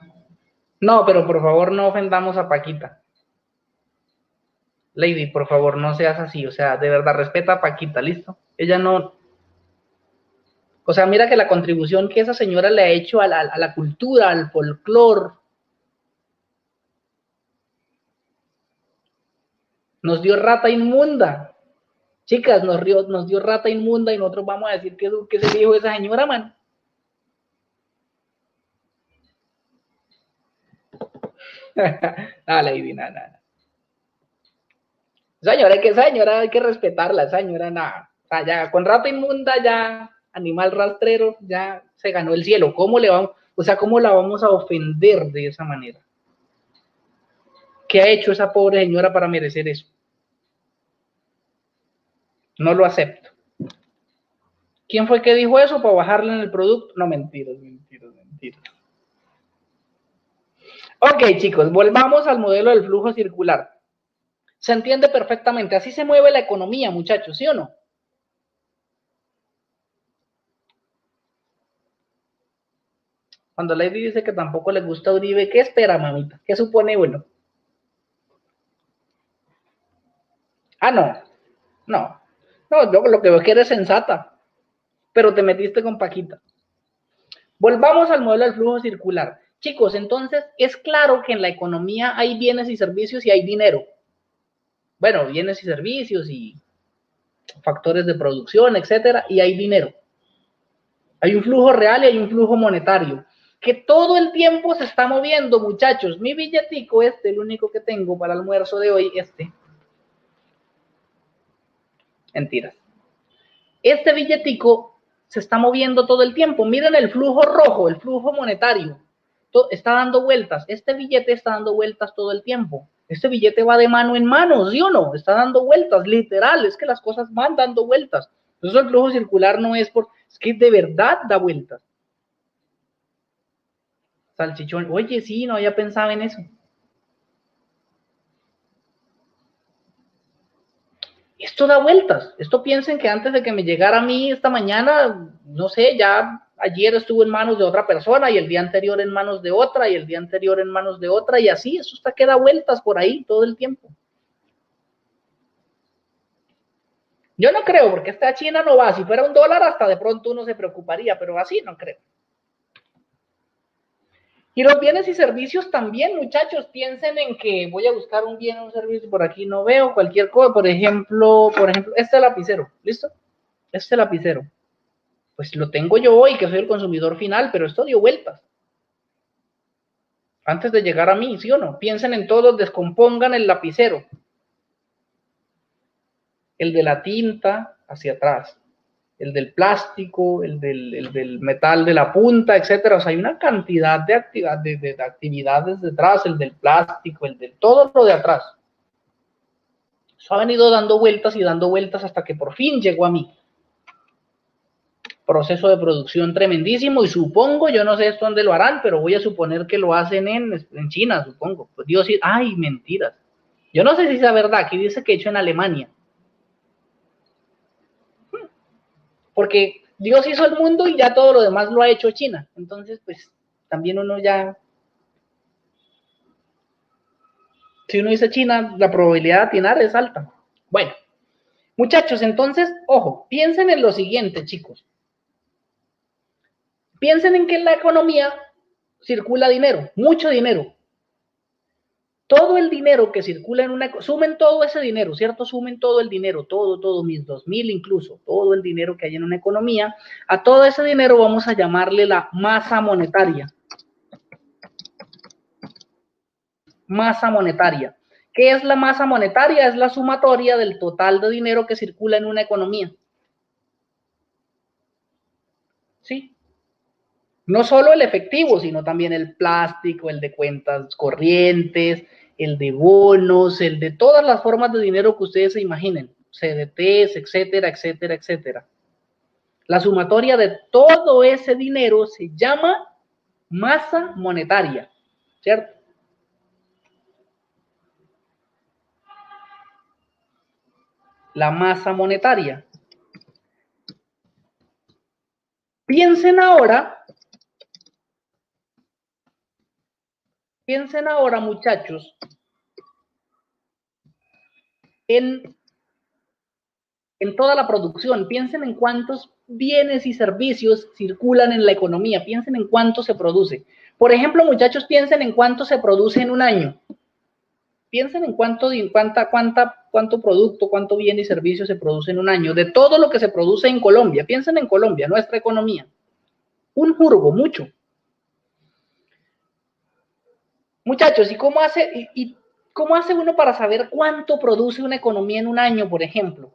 No, pero por favor no ofendamos a Paquita. Lady, por favor, no seas así. O sea, de verdad, respeta a Paquita, ¿listo? Ella no... O sea, mira que la contribución que esa señora le ha hecho a la cultura, al folclore, nos dio rata inmunda. Chicas, nos dio rata inmunda y nosotros vamos a decir que se dijo esa señora, man. Ah, Lady, nada. Señora, hay que respetarla, señora, nada. O sea, ya con rata inmunda, ya animal rastrero, ya se ganó el cielo. ¿Cómo le vamos, o sea, cómo la vamos a ofender de esa manera? ¿Qué ha hecho esa pobre señora para merecer eso? No lo acepto. ¿Quién fue que dijo eso para bajarle en el producto? No, mentiras. Ok, chicos, volvamos al modelo del flujo circular. Se entiende perfectamente. Así se mueve la economía, muchachos, ¿sí o no? Cuando Lady dice que tampoco le gusta Uribe, ¿qué espera, mamita? ¿Qué supone uno? Ah, no. No, yo lo que veo es que eres sensata, pero te metiste con Paquita. Volvamos al modelo del flujo circular. Chicos, entonces es claro que en la economía hay bienes y servicios y hay dinero. Bueno, bienes y servicios y factores de producción, etcétera, y hay dinero. Hay un flujo real y hay un flujo monetario que todo el tiempo se está moviendo, muchachos. Mi billetico, el único que tengo para el almuerzo de hoy, Mentiras. Este billetico se está moviendo todo el tiempo. Miren el flujo rojo, el flujo monetario. Está dando vueltas. Este billete está dando vueltas todo el tiempo. Este billete va de mano en mano, ¿sí o no? Está dando vueltas, literal. Es que las cosas van dando vueltas. Entonces el flujo circular no es es que de verdad da vueltas. Salchichón, oye, sí, no había pensado en eso. Esto da vueltas. Esto piensen que antes de que me llegara a mí esta mañana, no sé, ya ayer estuvo en manos de otra persona y el día anterior en manos de otra y el día anterior en manos de otra y así, eso está que da vueltas por ahí todo el tiempo. Yo no creo, porque esta China no va. Si fuera un dólar, hasta de pronto uno se preocuparía, pero así no creo. Y los bienes y servicios también, muchachos, piensen en que voy a buscar un bien o un servicio, por aquí no veo cualquier cosa, por ejemplo, este lapicero, ¿listo? Este lapicero, pues lo tengo yo hoy, que soy el consumidor final, pero esto dio vueltas antes de llegar a mí, ¿sí o no? Piensen en todos, descompongan el lapicero, el de la tinta hacia atrás, el del plástico, el del metal de la punta, etcétera. O sea, hay una cantidad de actividades detrás, el del plástico, el de todo lo de atrás. Eso ha venido dando vueltas y dando vueltas hasta que por fin llegó a mí. Proceso de producción tremendísimo y supongo, yo no sé esto dónde lo harán, pero voy a suponer que lo hacen en China, supongo. Pues Dios, ay, mentiras. Yo no sé si es verdad, aquí dice que hecho en Alemania. Porque Dios hizo el mundo y ya todo lo demás lo ha hecho China. Entonces, pues, también uno ya... Si uno dice China, la probabilidad de atinar es alta. Bueno, muchachos, entonces, ojo, piensen en lo siguiente, chicos. Piensen en que en la economía circula dinero, mucho dinero. Todo el dinero que circula en una... Sumen todo ese dinero, ¿cierto? Sumen todo el dinero, todo, mis 2.000 incluso, todo el dinero que hay en una economía. A todo ese dinero vamos a llamarle la masa monetaria. Masa monetaria. ¿Qué es la masa monetaria? Es la sumatoria del total de dinero que circula en una economía. ¿Sí? No solo el efectivo, sino también el plástico, el de cuentas corrientes, el de bonos, el de todas las formas de dinero que ustedes se imaginen, CDTs, etcétera, etcétera, etcétera. La sumatoria de todo ese dinero se llama masa monetaria, ¿cierto? La masa monetaria. Piensen ahora, muchachos, en toda la producción. Piensen en cuántos bienes y servicios circulan en la economía. Piensen en cuánto se produce. Por ejemplo, muchachos, piensen en cuánto se produce en un año. Piensen en cuánto producto, cuánto bien y servicio se produce en un año. De todo lo que se produce en Colombia. Piensen en Colombia, nuestra economía. Un jurgo, mucho. Muchachos, cómo hace uno para saber cuánto produce una economía en un año, por ejemplo?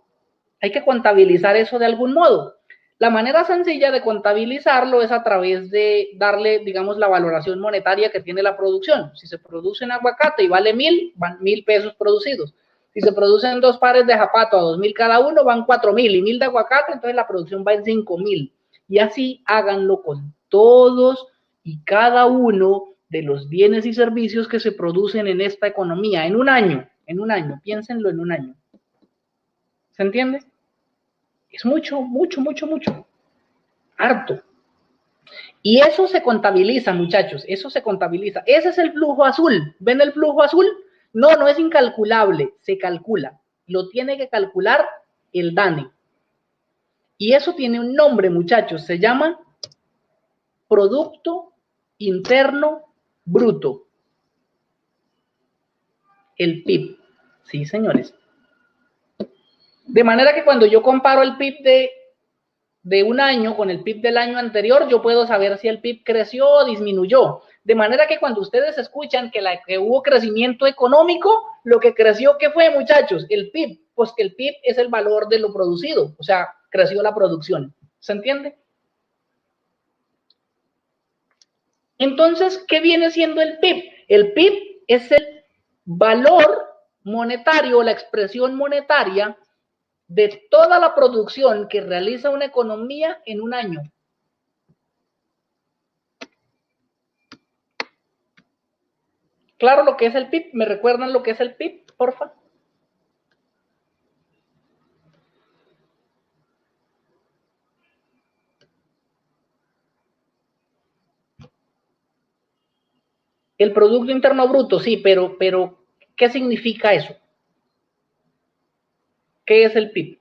Hay que contabilizar eso de algún modo. La manera sencilla de contabilizarlo es a través de darle, digamos, la valoración monetaria que tiene la producción. Si se produce un aguacate y vale 1.000, van 1.000 pesos producidos. Si se producen 2 pares de zapatos a 2.000 cada uno, van 4.000 y 1.000 de aguacate, entonces la producción va en 5.000. Y así háganlo con todos y cada uno de los bienes y servicios que se producen en esta economía en un año, piénsenlo en un año. ¿Se entiende? Es mucho, harto. Y eso se contabiliza, muchachos, eso se contabiliza. Ese es el flujo azul. ¿Ven el flujo azul? No, no es incalculable, se calcula. Lo tiene que calcular el DANE. Y eso tiene un nombre, muchachos, se llama Producto Interno Bruto. El PIB. Sí, señores. De manera que cuando yo comparo el PIB de un año con el PIB del año anterior, yo puedo saber si el PIB creció o disminuyó. De manera que cuando ustedes escuchan que hubo crecimiento económico, lo que creció, ¿qué fue, muchachos? El PIB. Pues que el PIB es el valor de lo producido, o sea, creció la producción. ¿Se entiende? Entonces, ¿qué viene siendo el PIB? El PIB es el valor monetario, la expresión monetaria de toda la producción que realiza una economía en un año. Claro lo que es el PIB. ¿Me recuerdan lo que es el PIB, porfa? El Producto Interno Bruto, sí, pero ¿qué significa eso? ¿Qué es el PIB?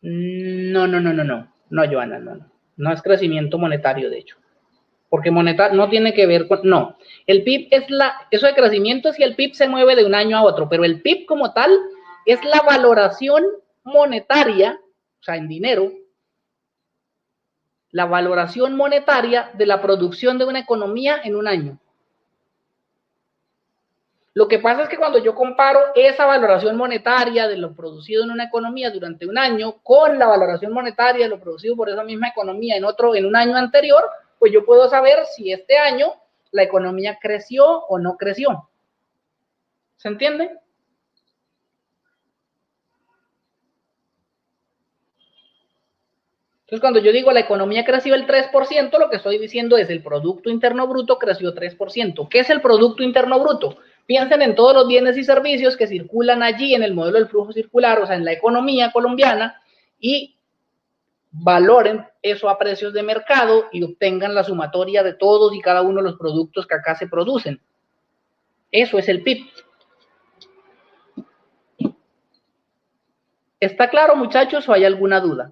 No, Joana, no es crecimiento monetario, de hecho, porque monetario no tiene que ver con, no, el PIB es eso de crecimiento es si el PIB se mueve de un año a otro, pero el PIB como tal es la valoración monetaria, o sea, en dinero, la valoración monetaria de la producción de una economía en un año. Lo que pasa es que cuando yo comparo esa valoración monetaria de lo producido en una economía durante un año con la valoración monetaria de lo producido por esa misma economía en un año anterior, pues yo puedo saber si este año la economía creció o no creció. ¿Se entiende? Entonces, cuando yo digo la economía creció el 3%, lo que estoy diciendo es el Producto Interno Bruto creció 3%. ¿Qué es el Producto Interno Bruto? Piensen en todos los bienes y servicios que circulan allí en el modelo del flujo circular, o sea, en la economía colombiana, y valoren eso a precios de mercado y obtengan la sumatoria de todos y cada uno de los productos que acá se producen. Eso es el PIB. ¿Está claro, muchachos, o hay alguna duda?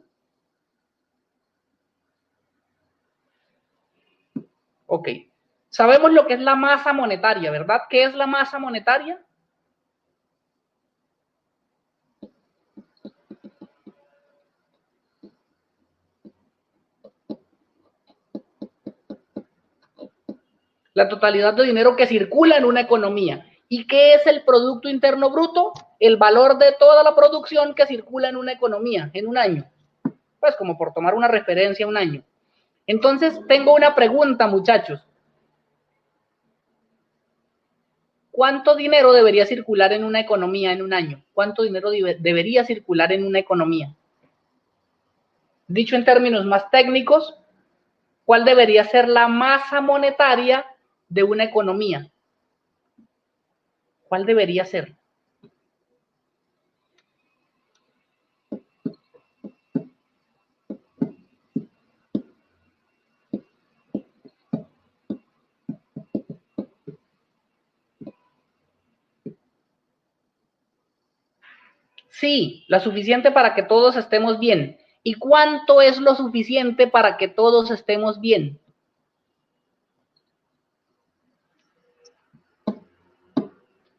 Ok. Sabemos lo que es la masa monetaria, ¿verdad? ¿Qué es la masa monetaria? La totalidad de dinero que circula en una economía. ¿Y qué es el Producto Interno Bruto? El valor de toda la producción que circula en una economía en un año. Pues como por tomar una referencia, un año. Entonces, tengo una pregunta, muchachos. ¿Cuánto dinero debería circular en una economía en un año? ¿Cuánto dinero debería circular en una economía? Dicho en términos más técnicos, ¿cuál debería ser la masa monetaria de una economía? ¿Cuál debería ser? Sí, la suficiente para que todos estemos bien. ¿Y cuánto es lo suficiente para que todos estemos bien?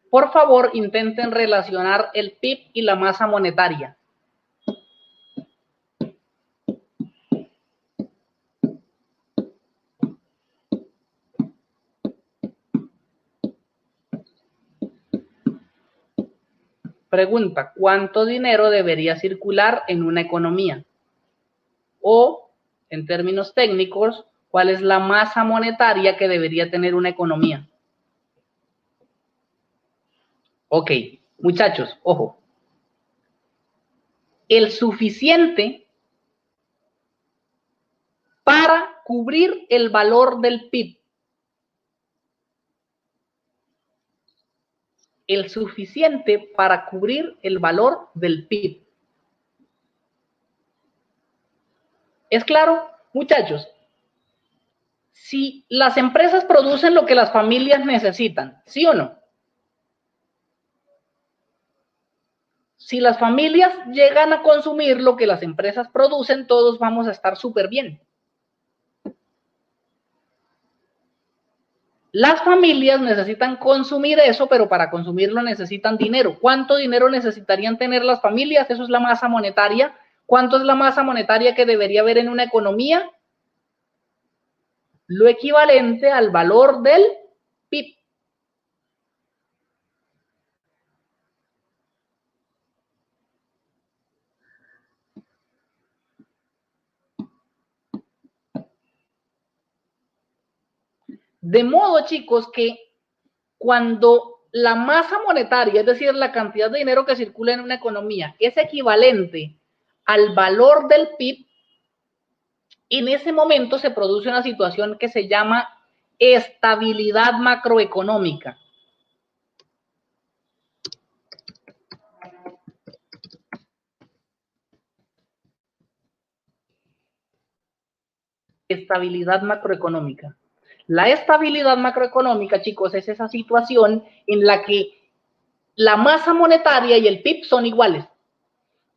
Por favor, intenten relacionar el PIB y la masa monetaria. Pregunta, ¿cuánto dinero debería circular en una economía? O, en términos técnicos, ¿cuál es la masa monetaria que debería tener una economía? Ok, muchachos, ojo. El suficiente para cubrir el valor del PIB. El suficiente para cubrir el valor del PIB. ¿Es claro, muchachos? Si las empresas producen lo que las familias necesitan, ¿sí o no? Si las familias llegan a consumir lo que las empresas producen, todos vamos a estar súper bien. Las familias necesitan consumir eso, pero para consumirlo necesitan dinero. ¿Cuánto dinero necesitarían tener las familias? Eso es la masa monetaria. ¿Cuánto es la masa monetaria que debería haber en una economía? Lo equivalente al valor del PIB. De modo, chicos, que cuando la masa monetaria, es decir, la cantidad de dinero que circula en una economía, es equivalente al valor del PIB, en ese momento se produce una situación que se llama estabilidad macroeconómica. Estabilidad macroeconómica. La estabilidad macroeconómica, chicos, es esa situación en la que la masa monetaria y el PIB son iguales.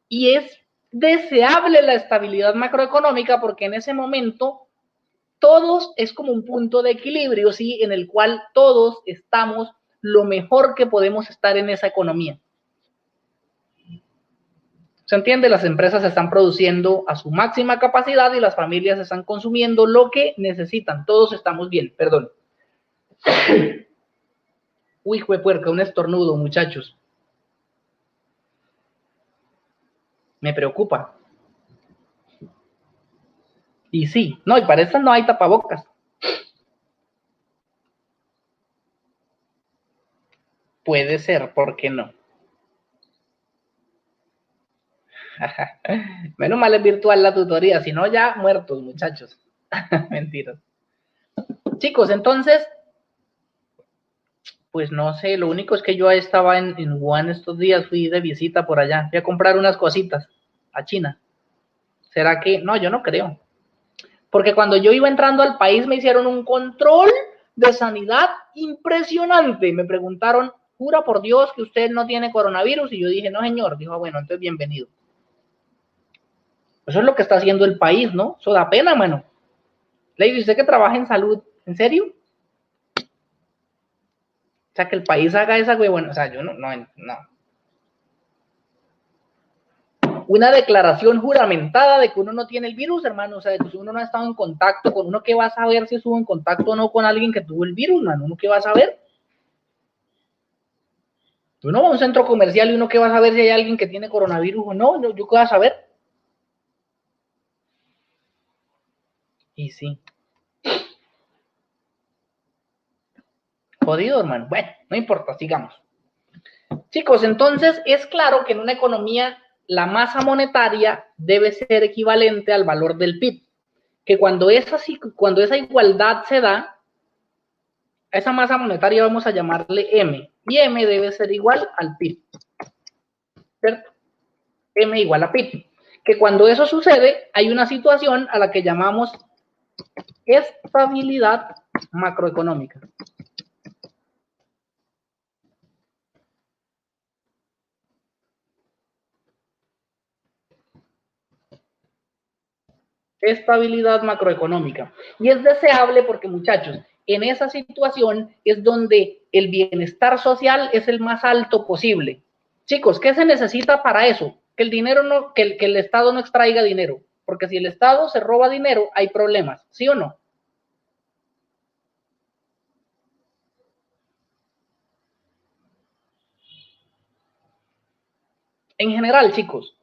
Y es deseable la estabilidad macroeconómica porque en ese momento todos es como un punto de equilibrio, ¿sí? En el cual todos estamos lo mejor que podemos estar en esa economía. ¿Se entiende? Las empresas están produciendo a su máxima capacidad y las familias están consumiendo lo que necesitan. Todos estamos bien, perdón. Uy, juepuerca, un estornudo, muchachos. Me preocupa. Y sí, no, y para estas no hay tapabocas. Puede ser, ¿por qué no? Menos mal es virtual la tutoría, si no ya muertos, muchachos. Mentiras. Chicos, entonces, pues no sé, lo único es que yo estaba en Wuhan estos días, fui de visita por allá, fui a comprar unas cositas a China. ¿Será que? No, yo no creo. Porque cuando yo iba entrando al país me hicieron un control de sanidad impresionante. Me preguntaron, ¿jura por Dios que usted no tiene coronavirus? Y yo dije, no, señor. Dijo, bueno, entonces bienvenido. Eso es lo que está haciendo el país, ¿no? Eso da pena, mano. Lady, ¿usted que trabaja en salud, en serio? O sea, que el país haga esa, güey, bueno, o sea, yo no. Una declaración juramentada de que uno no tiene el virus, hermano, o sea, de que uno no ha estado en contacto con uno, ¿qué va a saber si estuvo en contacto o no con alguien que tuvo el virus, hermano? ¿Uno qué va a saber? Uno va a un centro comercial y uno qué va a saber si hay alguien que tiene coronavirus o no, yo qué va a saber. Y sí. Jodido, hermano. Bueno, no importa, sigamos. Chicos, entonces es claro que en una economía la masa monetaria debe ser equivalente al valor del PIB. Que cuando esa igualdad se da, a esa masa monetaria vamos a llamarle M. Y M debe ser igual al PIB. ¿Cierto? M igual a PIB. Que cuando eso sucede, hay una situación a la que llamamos estabilidad macroeconómica. Estabilidad macroeconómica. Y es deseable porque, muchachos, en esa situación es donde el bienestar social es el más alto posible. Chicos, ¿qué se necesita para eso? Que el dinero no, que el Estado no extraiga dinero, porque si el Estado se roba dinero, hay problemas, ¿sí o no? En general, chicos,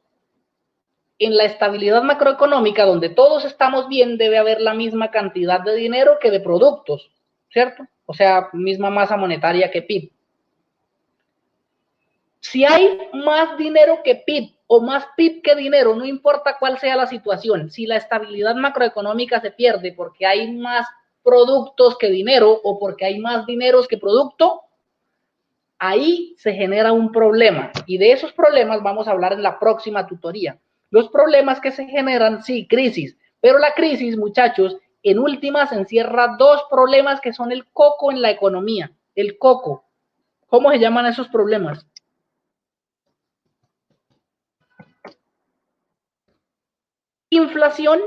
en la estabilidad macroeconómica, donde todos estamos bien, debe haber la misma cantidad de dinero que de productos, ¿cierto? O sea, misma masa monetaria que PIB. Si hay más dinero que PIB o más PIB que dinero, no importa cuál sea la situación, si la estabilidad macroeconómica se pierde porque hay más productos que dinero o porque hay más dineros que producto, ahí se genera un problema y de esos problemas vamos a hablar en la próxima tutoría. Los problemas que se generan, sí, crisis, pero la crisis, muchachos, en últimas encierra dos problemas que son el coco en la economía, el coco. ¿Cómo se llaman esos problemas? Inflación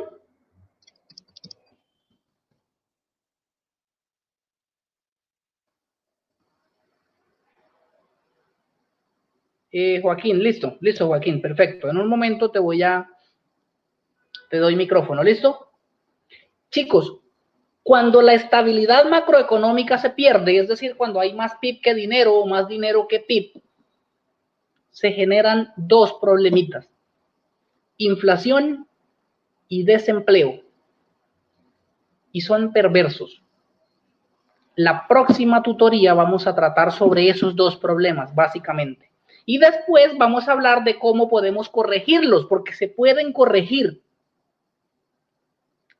Joaquín, listo, Joaquín, perfecto. En un momento te doy micrófono, ¿listo? Chicos, cuando la estabilidad macroeconómica se pierde, es decir, cuando hay más PIB que dinero o más dinero que PIB, se generan dos problemitas: inflación y desempleo. Y son perversos. La próxima tutoría vamos a tratar sobre esos dos problemas, básicamente. Y después vamos a hablar de cómo podemos corregirlos, porque se pueden corregir.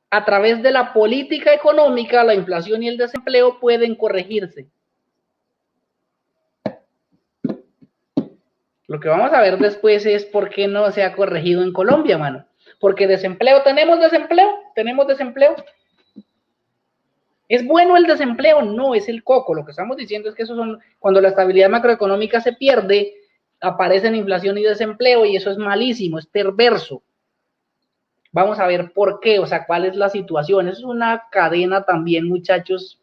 A través de la política económica, la inflación y el desempleo pueden corregirse. Lo que vamos a ver después es por qué no se ha corregido en Colombia, mano. Porque desempleo, tenemos desempleo. ¿Es bueno el desempleo? No, es el coco. Lo que estamos diciendo es que eso son, cuando la estabilidad macroeconómica se pierde, aparecen inflación y desempleo y eso es malísimo, es perverso. Vamos a ver por qué, o sea, cuál es la situación. Eso es una cadena también, muchachos,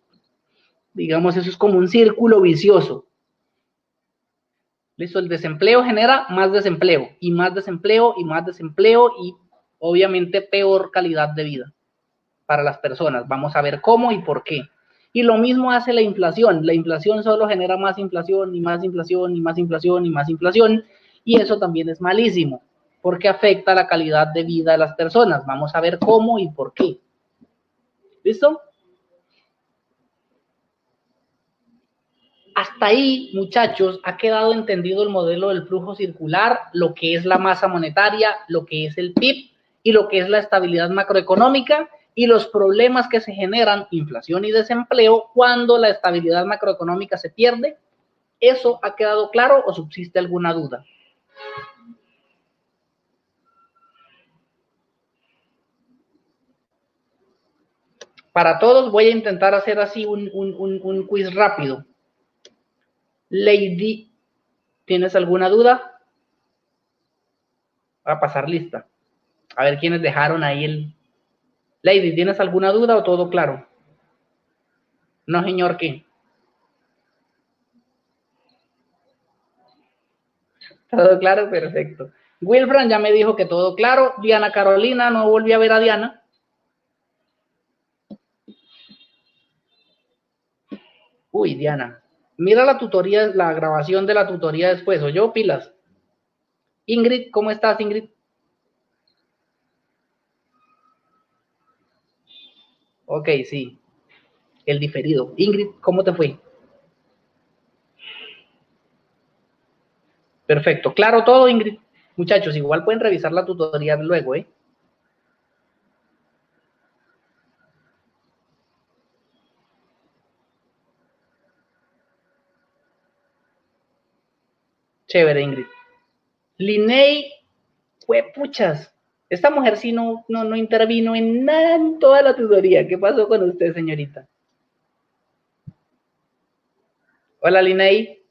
digamos, eso es como un círculo vicioso. ¿Listo? El desempleo genera más desempleo y más desempleo y más desempleo y obviamente peor calidad de vida para las personas. Vamos a ver cómo y por qué. Y lo mismo hace la inflación. La inflación solo genera más inflación y más inflación y más inflación y más inflación y eso también es malísimo porque afecta la calidad de vida de las personas. Vamos a ver cómo y por qué. ¿Listo? Hasta ahí, muchachos, ha quedado entendido el modelo del flujo circular, lo que es la masa monetaria, lo que es el PIB y lo que es la estabilidad macroeconómica y los problemas que se generan, inflación y desempleo, cuando la estabilidad macroeconómica se pierde. ¿Eso ha quedado claro o subsiste alguna duda? Para todos voy a intentar hacer así un quiz rápido. Lady, ¿tienes alguna duda? Va a pasar lista. A ver quiénes dejaron ahí el... Lady, ¿tienes alguna duda o todo claro? No, señor, ¿qué? Todo claro, perfecto. Wilfran ya me dijo que todo claro. Diana Carolina, no volví a ver a Diana. Uy, Diana. Mira la tutoría, la grabación de la tutoría después, o yo, pilas. Ingrid, ¿cómo estás, Ingrid? Ok, sí. El diferido. Ingrid, ¿cómo te fue? Perfecto. Claro todo, Ingrid. Muchachos, igual pueden revisar la tutoría luego, ¿eh? Chévere, Ingrid. Linney, fue puchas. Esta mujer sí no intervino en nada en toda la tutoría. ¿Qué pasó con usted, señorita? Hola, Linney.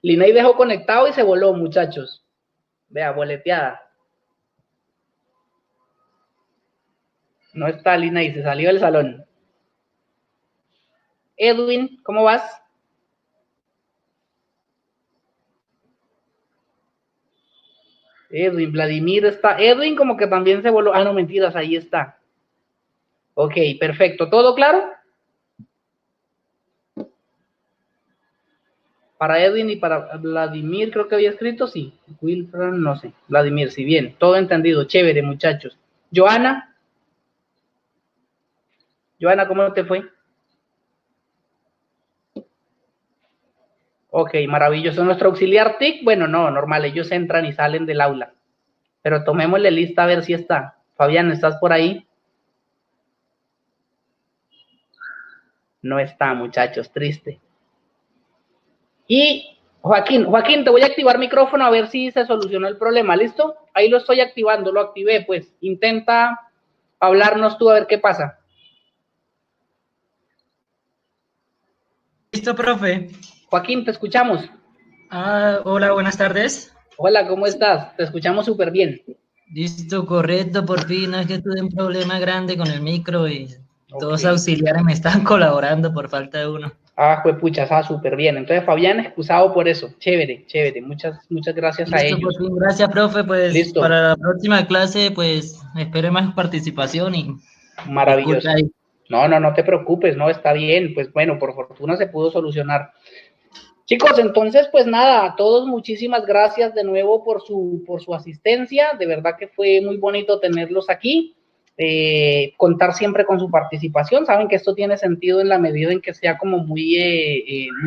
Linney dejó conectado y se voló, muchachos. Vea, boleteada. No está Linney, se salió del salón. Edwin, ¿cómo vas? Edwin, Vladimir está. Edwin como que también se voló. Ah, no, mentiras, ahí está. Ok, perfecto. ¿Todo claro? Para Edwin y para Vladimir creo que había escrito, sí. Wilfran, no sé. Vladimir, sí, bien. Todo entendido. Chévere, muchachos. Joana. Joana, ¿cómo te fue? Ok, maravilloso. Nuestro auxiliar TIC, bueno, no, normal, ellos entran y salen del aula. Pero tomémosle lista a ver si está. Fabián, ¿estás por ahí? No está, muchachos, triste. Y Joaquín, te voy a activar micrófono a ver si se solucionó el problema, ¿listo? Ahí lo estoy activando, lo activé, pues. Intenta hablarnos tú a ver qué pasa. Listo, profe. Joaquín, te escuchamos. Hola, buenas tardes. Hola, ¿cómo estás? Te escuchamos súper bien. Listo, correcto, por fin. No es que tuve un problema grande con el micro y todos Ok. auxiliares me están colaborando por falta de uno. Ah, juepucha, está súper bien. Entonces, Fabián, excusado por eso. Chévere, chévere. Muchas gracias a Listo, ellos. por fin. Gracias, profe. Pues Listo. para la próxima clase, pues espero más participación y disculpa Maravilloso. ahí. No te preocupes, no, está bien. Pues bueno, por fortuna se pudo solucionar. Chicos, entonces, pues nada, a todos muchísimas gracias de nuevo por su asistencia. De verdad que fue muy bonito tenerlos aquí. Contar siempre con su participación. Saben que esto tiene sentido en la medida en que sea como muy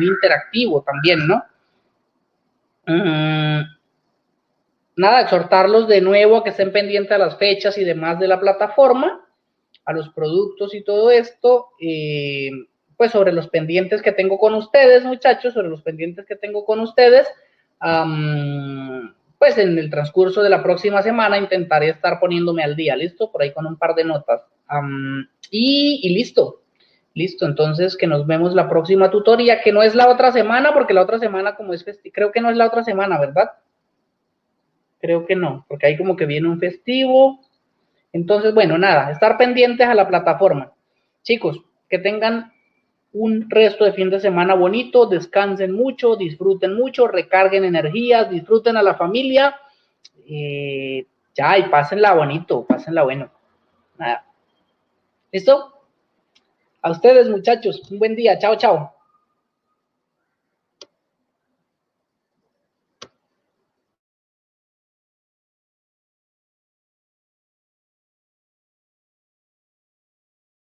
interactivo también, ¿no? Nada, exhortarlos de nuevo a que estén pendientes a las fechas y demás de la plataforma, a los productos y todo esto, pues sobre los pendientes que tengo con ustedes, muchachos, sobre los pendientes que tengo con ustedes, pues en el transcurso de la próxima semana intentaré estar poniéndome al día, ¿listo? Por ahí con un par de notas. Y listo. Listo, entonces que nos vemos la próxima tutoría, que no es la otra semana, porque la otra semana como es festivo, creo que no es la otra semana, ¿verdad? Creo que no, porque ahí como que viene un festivo. Entonces, bueno, nada, estar pendientes a la plataforma. Chicos, que tengan un resto de fin de semana bonito, descansen mucho, disfruten mucho, recarguen energías, disfruten a la familia, ya, y pásenla bonito, pásenla bueno. Nada. ¿Listo? A ustedes, muchachos, un buen día, chao, chao.